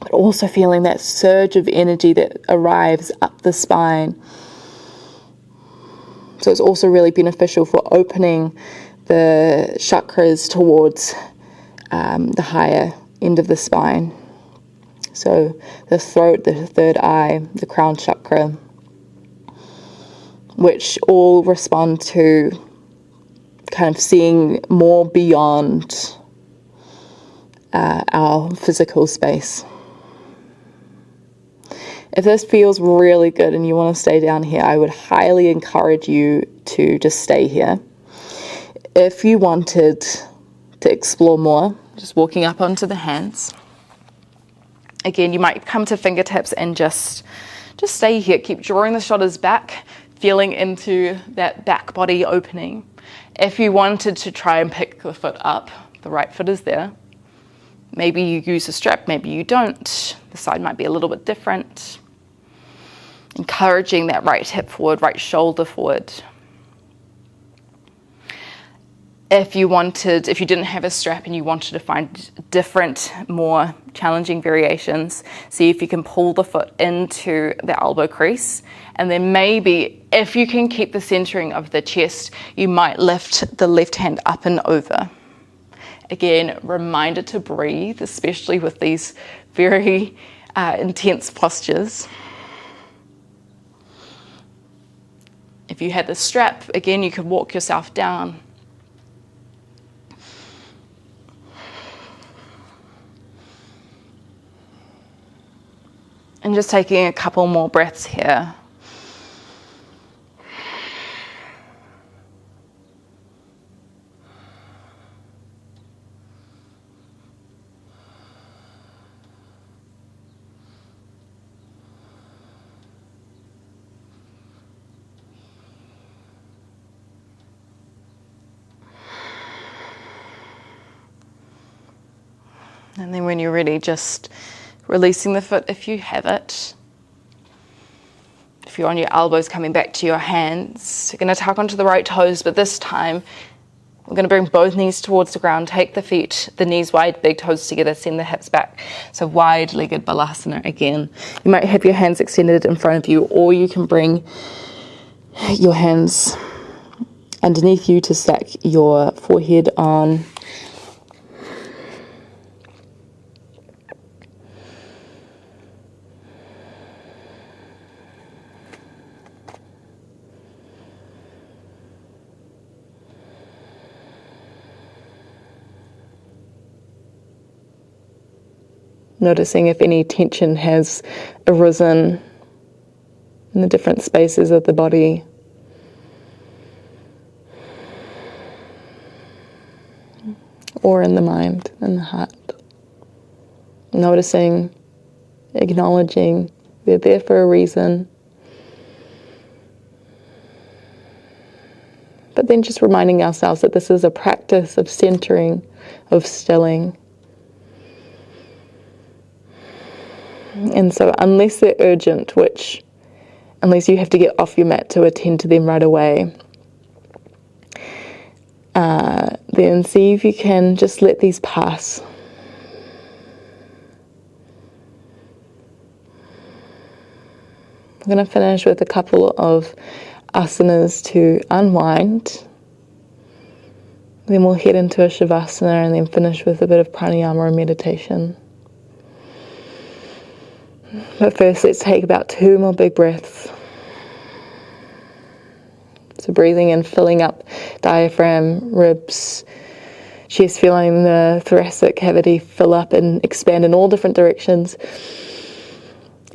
but also feeling that surge of energy that arrives up the spine. So it's also really beneficial for opening the chakras towards the higher end of the spine. So the throat, the third eye, the crown chakra, which all respond to kind of seeing more beyond our physical space. If this feels really good and you want to stay down here, I would highly encourage you to just stay here. If you wanted to explore more, just walking up onto the hands. Again, you might come to fingertips and just stay here. Keep drawing the shoulders back, feeling into that back body opening. If you wanted to try and pick the foot up, the right foot is there. Maybe you use a strap, maybe you don't. The side might be a little bit different. Encouraging that right hip forward, right shoulder forward. If you didn't have a strap and you wanted to find different, more challenging variations, see if you can pull the foot into the elbow crease. And then maybe if you can keep the centering of the chest, you might lift the left hand up and over. Again, reminder to breathe, especially with these very intense postures. If you had the strap, again, you could walk yourself down. And just taking a couple more breaths here. And then when you're ready, just releasing the foot if you have it. If you're on your elbows, coming back to your hands. You're going to tuck onto the right toes, but this time we're going to bring both knees towards the ground. Take the feet, the knees wide, big toes together, send the hips back. So wide-legged balasana again. You might have your hands extended in front of you, or you can bring your hands underneath you to stack your forehead on. Noticing if any tension has arisen in the different spaces of the body. Or in the mind and the heart. Noticing, acknowledging they're there for a reason. But then just reminding ourselves that this is a practice of centering, of stilling. And so unless they're urgent, unless you have to get off your mat to attend to them right away, then see if you can just let these pass. I'm going to finish with a couple of asanas to unwind. Then we'll head into a shavasana and then finish with a bit of pranayama or meditation. But first, let's take about 2 more big breaths. So breathing in, filling up diaphragm, ribs, chest, feeling the thoracic cavity fill up and expand in all different directions.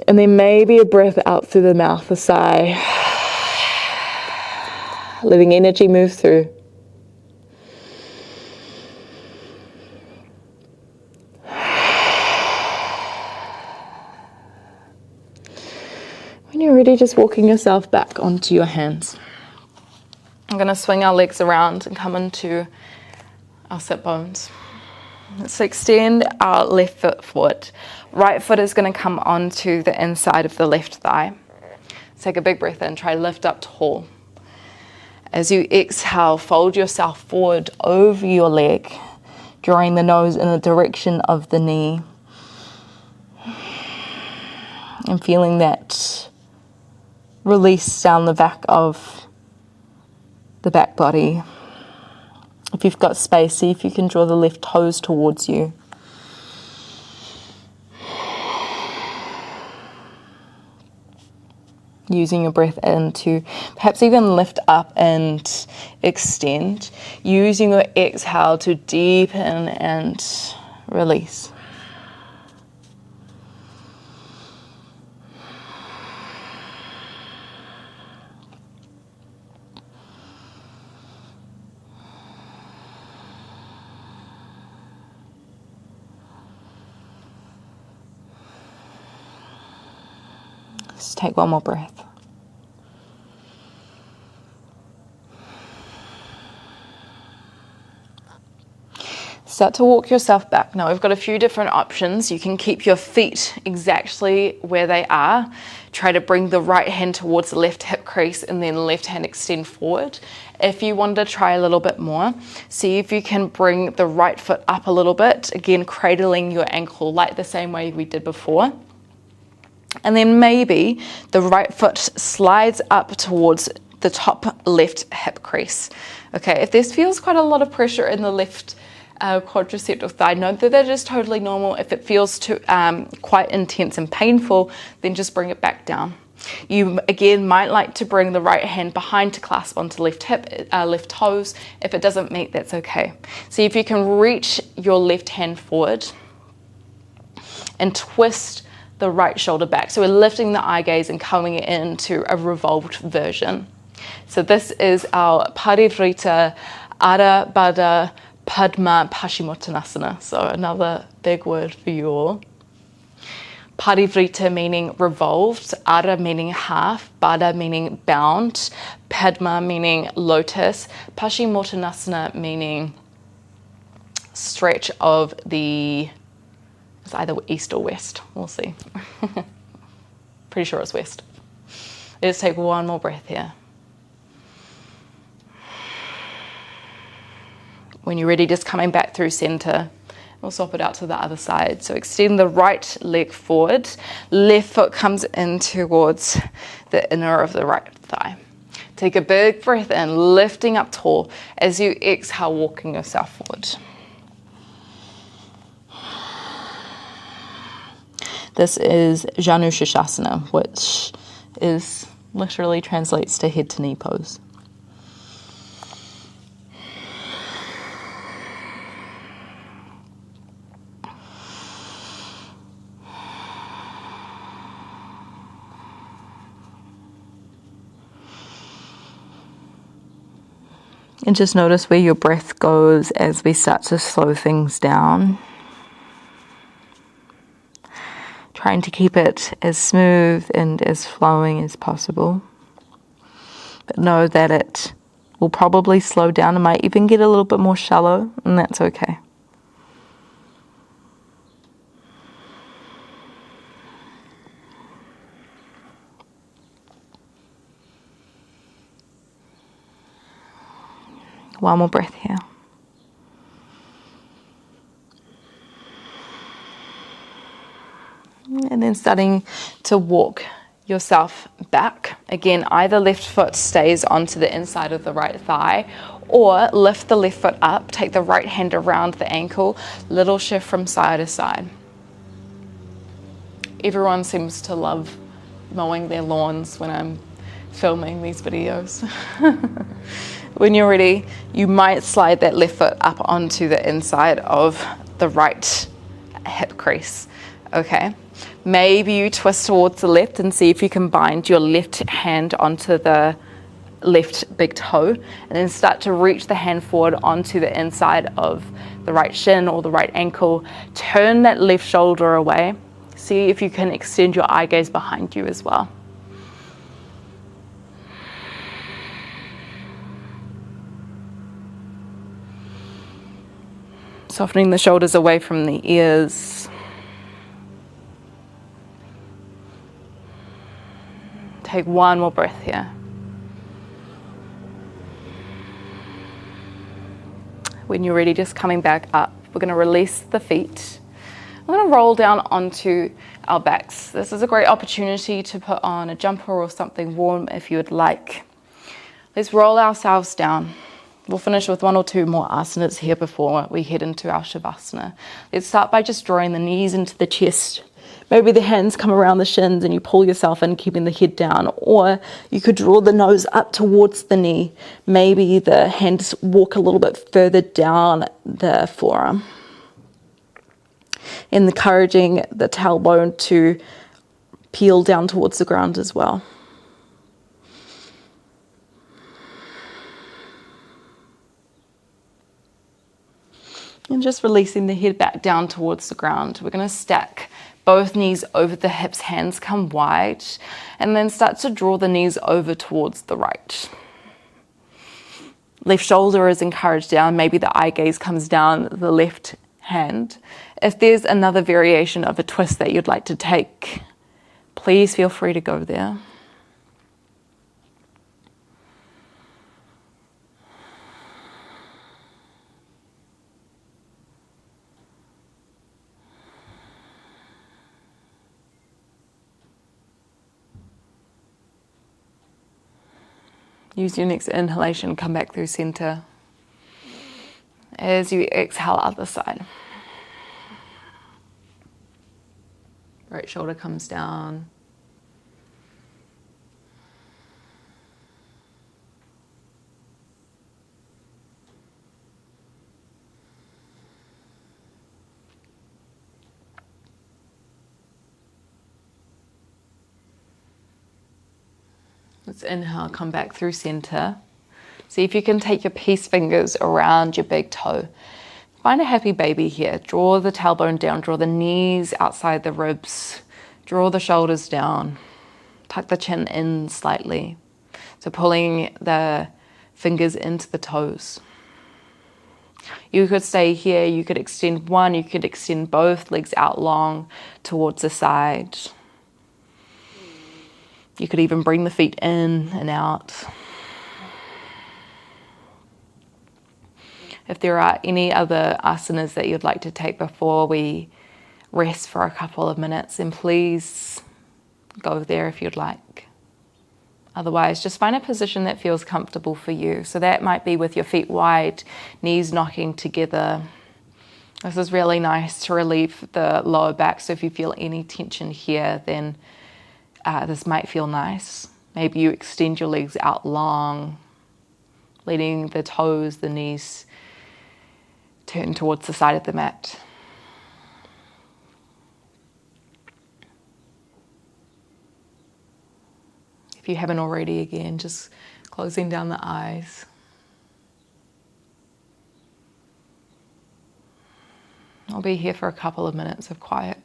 And then maybe a breath out through the mouth, a sigh. Letting energy move through. ready, just walking yourself back onto your hands. I'm going to swing our legs around and come into our sit bones. So extend our left foot forward. Right foot is going to come onto the inside of the left thigh. Take a big breath in, try to lift up tall. As you exhale, fold yourself forward over your leg, drawing the nose in the direction of the knee. And feeling that release down the back of the back body. If you've got space, see if you can draw the left toes towards you. Using your breath in to perhaps even lift up and extend. Using your exhale to deepen and release. Just take one more breath. Start to walk yourself back. Now we've got a few different options. You can keep your feet exactly where they are. Try to bring the right hand towards the left hip crease and then the left hand extend forward. If you want to try a little bit more, see if you can bring the right foot up a little bit. Again, cradling your ankle like the same way we did before. And then maybe the right foot slides up towards the top left hip crease. Okay, if this feels quite a lot of pressure in the left quadricep or thigh, note that is totally normal. If it feels too quite intense and painful, then just bring it back down. You again might like to bring the right hand behind to clasp onto left hip, left toes. If it doesn't meet, that's okay. See if you can reach your left hand forward and twist the right shoulder back. So we're lifting the eye gaze and coming into a revolved version. So this is our Parivrita Adha Baddha Padma Paschimottanasana. So another big word for you all. Parivrita meaning revolved, Adha meaning half, Baddha meaning bound, Padma meaning lotus, Paschimottanasana meaning stretch of the, it's either east or west, we'll see. Pretty sure it's west. Let's take one more breath here. When you're ready, just coming back through center, we'll swap it out to the other side. So extend the right leg forward, left foot comes in towards the inner of the right thigh. Take a big breath in, lifting up tall as you exhale, walking yourself forward. This is Janu Shasana, which is literally translates to head to knee pose. And just notice where your breath goes as we start to slow things down. Trying to keep it as smooth and as flowing as possible. But know that it will probably slow down. It might even get a little bit more shallow, and that's okay. One more breath here. And then starting to walk yourself back. Again, either left foot stays onto the inside of the right thigh, or lift the left foot up, take the right hand around the ankle, little shift from side to side. Everyone seems to love mowing their lawns when I'm filming these videos. When you're ready, you might slide that left foot up onto the inside of the right hip crease. Okay, maybe you twist towards the left and see if you can bind your left hand onto the left big toe, and then start to reach the hand forward onto the inside of the right shin or the right ankle. Turn that left shoulder away. See if you can extend your eye gaze behind you as well. Softening the shoulders away from the ears. Take one more breath here. When you're ready, just coming back up, we're going to release the feet. We're going to roll down onto our backs. This is a great opportunity to put on a jumper or something warm if you would like. Let's roll ourselves down. We'll finish with one or two more asanas here before we head into our shavasana. Let's start by just drawing the knees into the chest. Maybe the hands come around the shins and you pull yourself in, keeping the head down. Or you could draw the nose up towards the knee. Maybe the hands walk a little bit further down the forearm. Encouraging the tailbone to peel down towards the ground as well. And just releasing the head back down towards the ground. We're going to stack both knees over the hips, hands come wide, and then start to draw the knees over towards the right. Left shoulder is encouraged down. Maybe the eye gaze comes down the left hand. If there's another variation of a twist that you'd like to take, please feel free to go there. Use your next inhalation, come back through center. As you exhale, other side. Right shoulder comes down. Let's inhale, come back through center. See if you can take your peace fingers around your big toe. Find a happy baby here. Draw the tailbone down, draw the knees outside the ribs, draw the shoulders down, tuck the chin in slightly. So pulling the fingers into the toes. You could stay here, you could extend one, you could extend both legs out long towards the side. You could even bring the feet in and out. If there are any other asanas that you'd like to take before we rest for a couple of minutes, then please go there if you'd like. Otherwise, just find a position that feels comfortable for you. So that might be with your feet wide, knees knocking together. This is really nice to relieve the lower back. So if you feel any tension here, then this might feel nice. Maybe you extend your legs out long, letting the toes, the knees turn towards the side of the mat. If you haven't already, again, just closing down the eyes. I'll be here for a couple of minutes of quiet.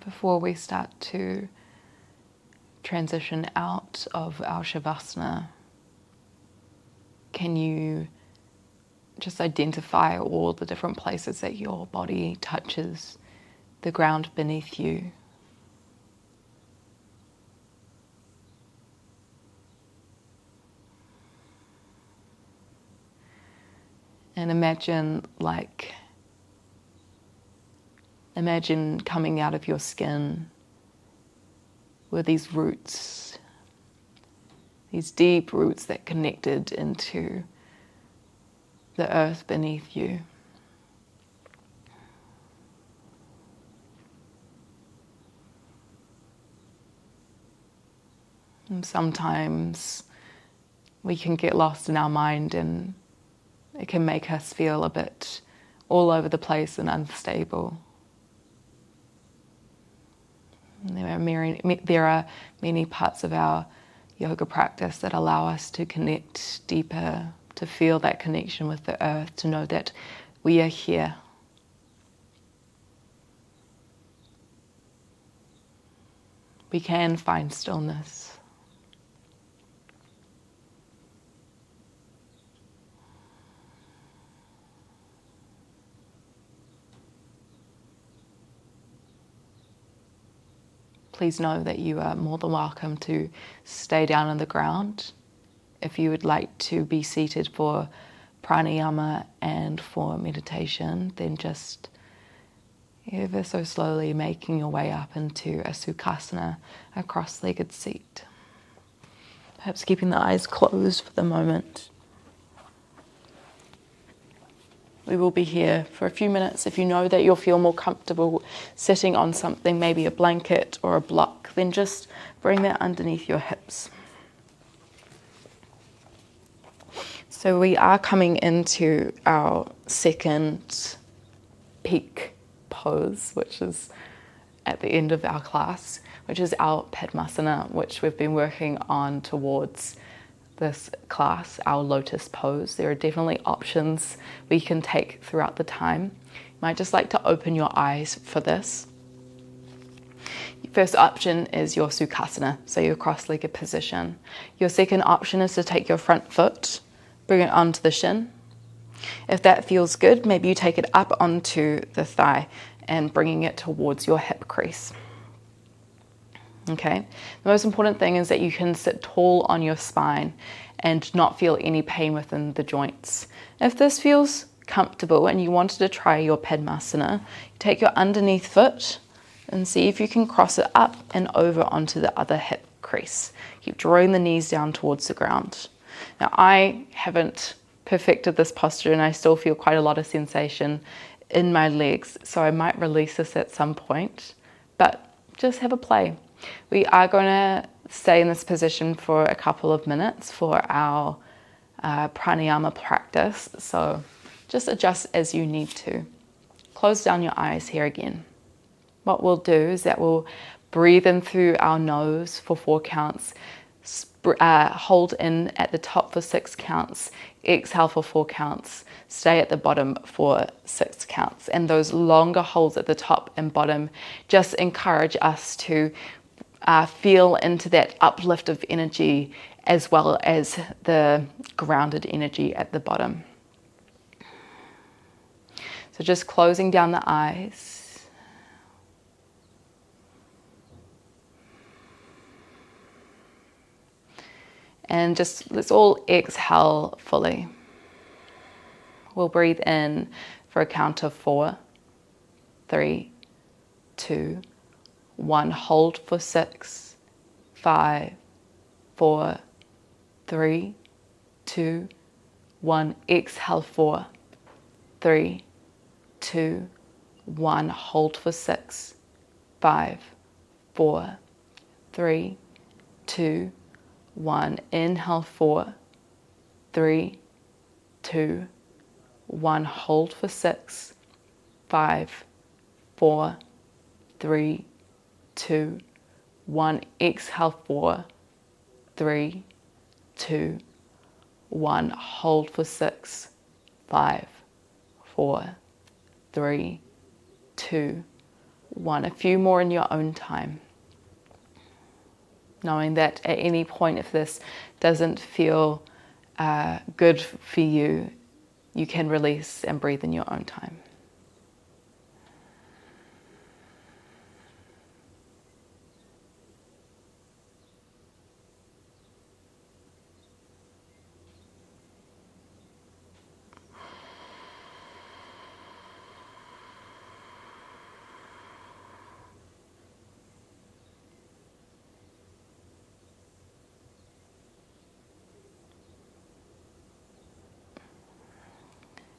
Before we start to transition out of our shavasana, can you just identify all the different places that your body touches the ground beneath you? And imagine coming out of your skin with these roots, these deep roots that connected into the earth beneath you. And sometimes we can get lost in our mind, and it can make us feel a bit all over the place and unstable. And there are many parts of our yoga practice that allow us to connect deeper, to feel that connection with the earth, to know that we are here. We can find stillness. Please know that you are more than welcome to stay down on the ground. If you would like to be seated for pranayama and for meditation, then just ever so slowly making your way up into a sukhasana, a cross-legged seat. Perhaps keeping the eyes closed for the moment. We will be here for a few minutes. If you know that you'll feel more comfortable sitting on something, maybe a blanket or a block, then just bring that underneath your hips. So we are coming into our second peak pose, which is at the end of our class, which is our Padmasana, which we've been working on towards this class, our lotus pose. There are definitely options we can take throughout the time. You might just like to open your eyes for this. First option is your sukhasana, so your cross-legged position. Your second option is to take your front foot, bring it onto the shin. If that feels good, maybe you take it up onto the thigh and bringing it towards your hip crease. Okay, the most important thing is that you can sit tall on your spine and not feel any pain within the joints. If this feels comfortable and you wanted to try your Padmasana, you take your underneath foot and see if you can cross it up and over onto the other hip crease. Keep drawing the knees down towards the ground. Now, I haven't perfected this posture and I still feel quite a lot of sensation in my legs, so I might release this at some point, but just have a play. We are going to stay in this position for a couple of minutes for our pranayama practice, so just adjust as you need to. Close down your eyes here again. What we'll do is that we'll breathe in through our nose for 4 counts, hold in at the top for 6 counts, exhale for 4 counts, stay at the bottom for 6 counts. And those longer holds at the top and bottom just encourage us to feel into that uplift of energy as well as the grounded energy at the bottom. So just closing down the eyes. And just let's all exhale fully. We'll breathe in for a count of 4, 3, 2, 1. Hold for 6, 5, 4, 3, 2, 1. Exhale 4, 3, 2, 1. Hold for 6, 5, 4, 3, 2, 1. Inhale 4, 3, 2, 1. Hold for 6, 5, 4, 3, 2, 1. Exhale 4, 3, 2, 1. Hold for 6, 5, 4, 3, 2, a few more in your own time. Knowing that at any point, if this doesn't feel good for you, you can release and breathe in your own time.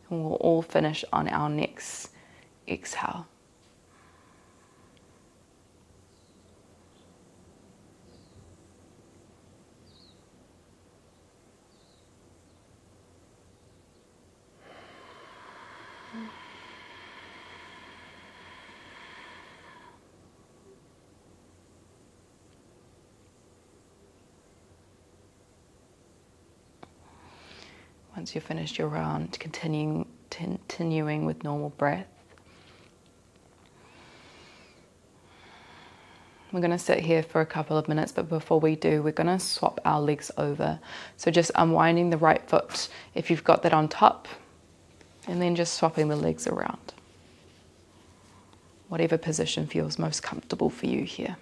And we'll all finish on our next exhale. Once you've finished your round, continuing with normal breath. We're going to sit here for a couple of minutes, but before we do, we're going to swap our legs over. So just unwinding the right foot if you've got that on top, and then just swapping the legs around. Whatever position feels most comfortable for you here.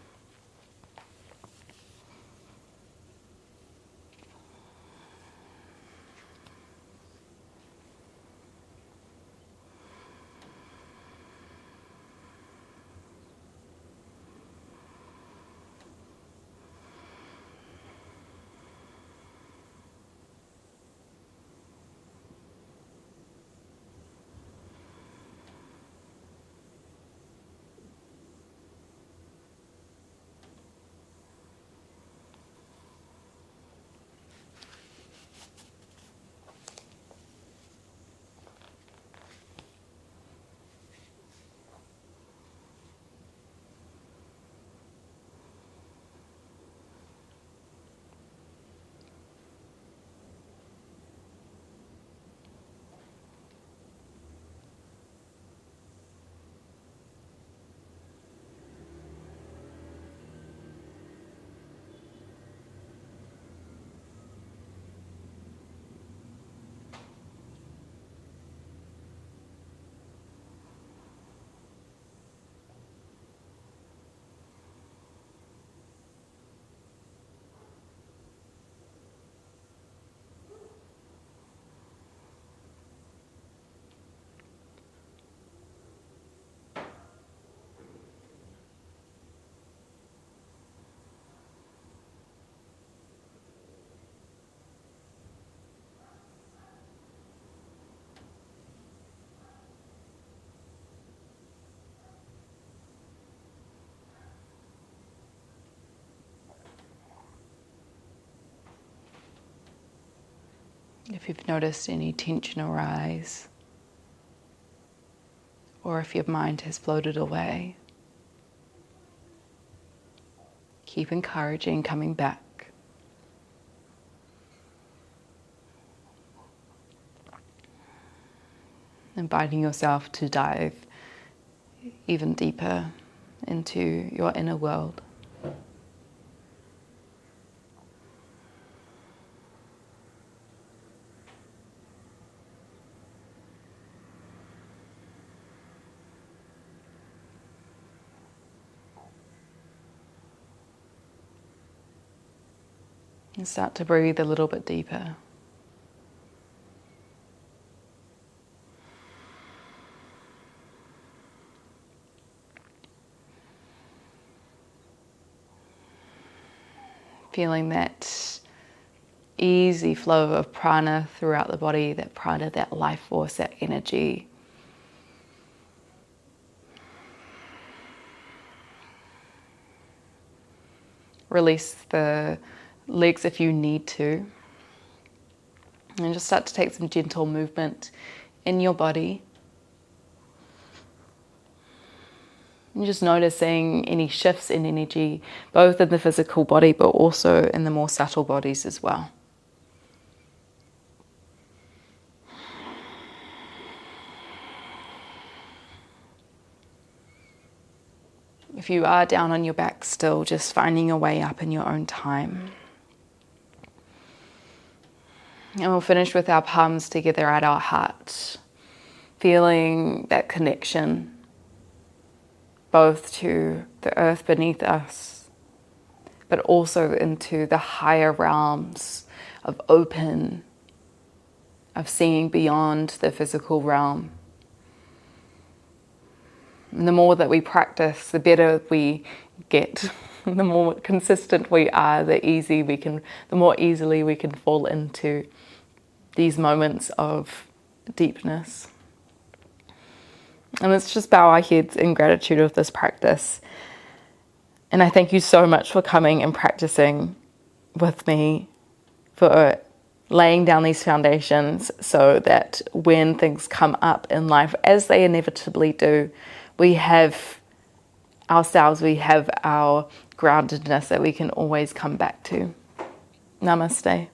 If you've noticed any tension arise, or if your mind has floated away, keep encouraging coming back. Inviting yourself to dive even deeper into your inner world. And start to breathe a little bit deeper. Feeling that easy flow of prana throughout the body, that prana, that life force, that energy. Release the legs if you need to. And just start to take some gentle movement in your body. And just noticing any shifts in energy, both in the physical body, but also in the more subtle bodies as well. you are down on your back still, just finding your way up in your own time. And we'll finish with our palms together at our heart, feeling that connection both to the earth beneath us, but also into the higher realms of open, of seeing beyond the physical realm. And the more that we practice, the better we get. The more consistent we are, the more easily we can fall into these moments of deepness. And let's just bow our heads in gratitude of this practice. And I thank you so much for coming and practicing with me, for laying down these foundations so that when things come up in life, as they inevitably do, we have ourselves, we have our groundedness that we can always come back to. Namaste.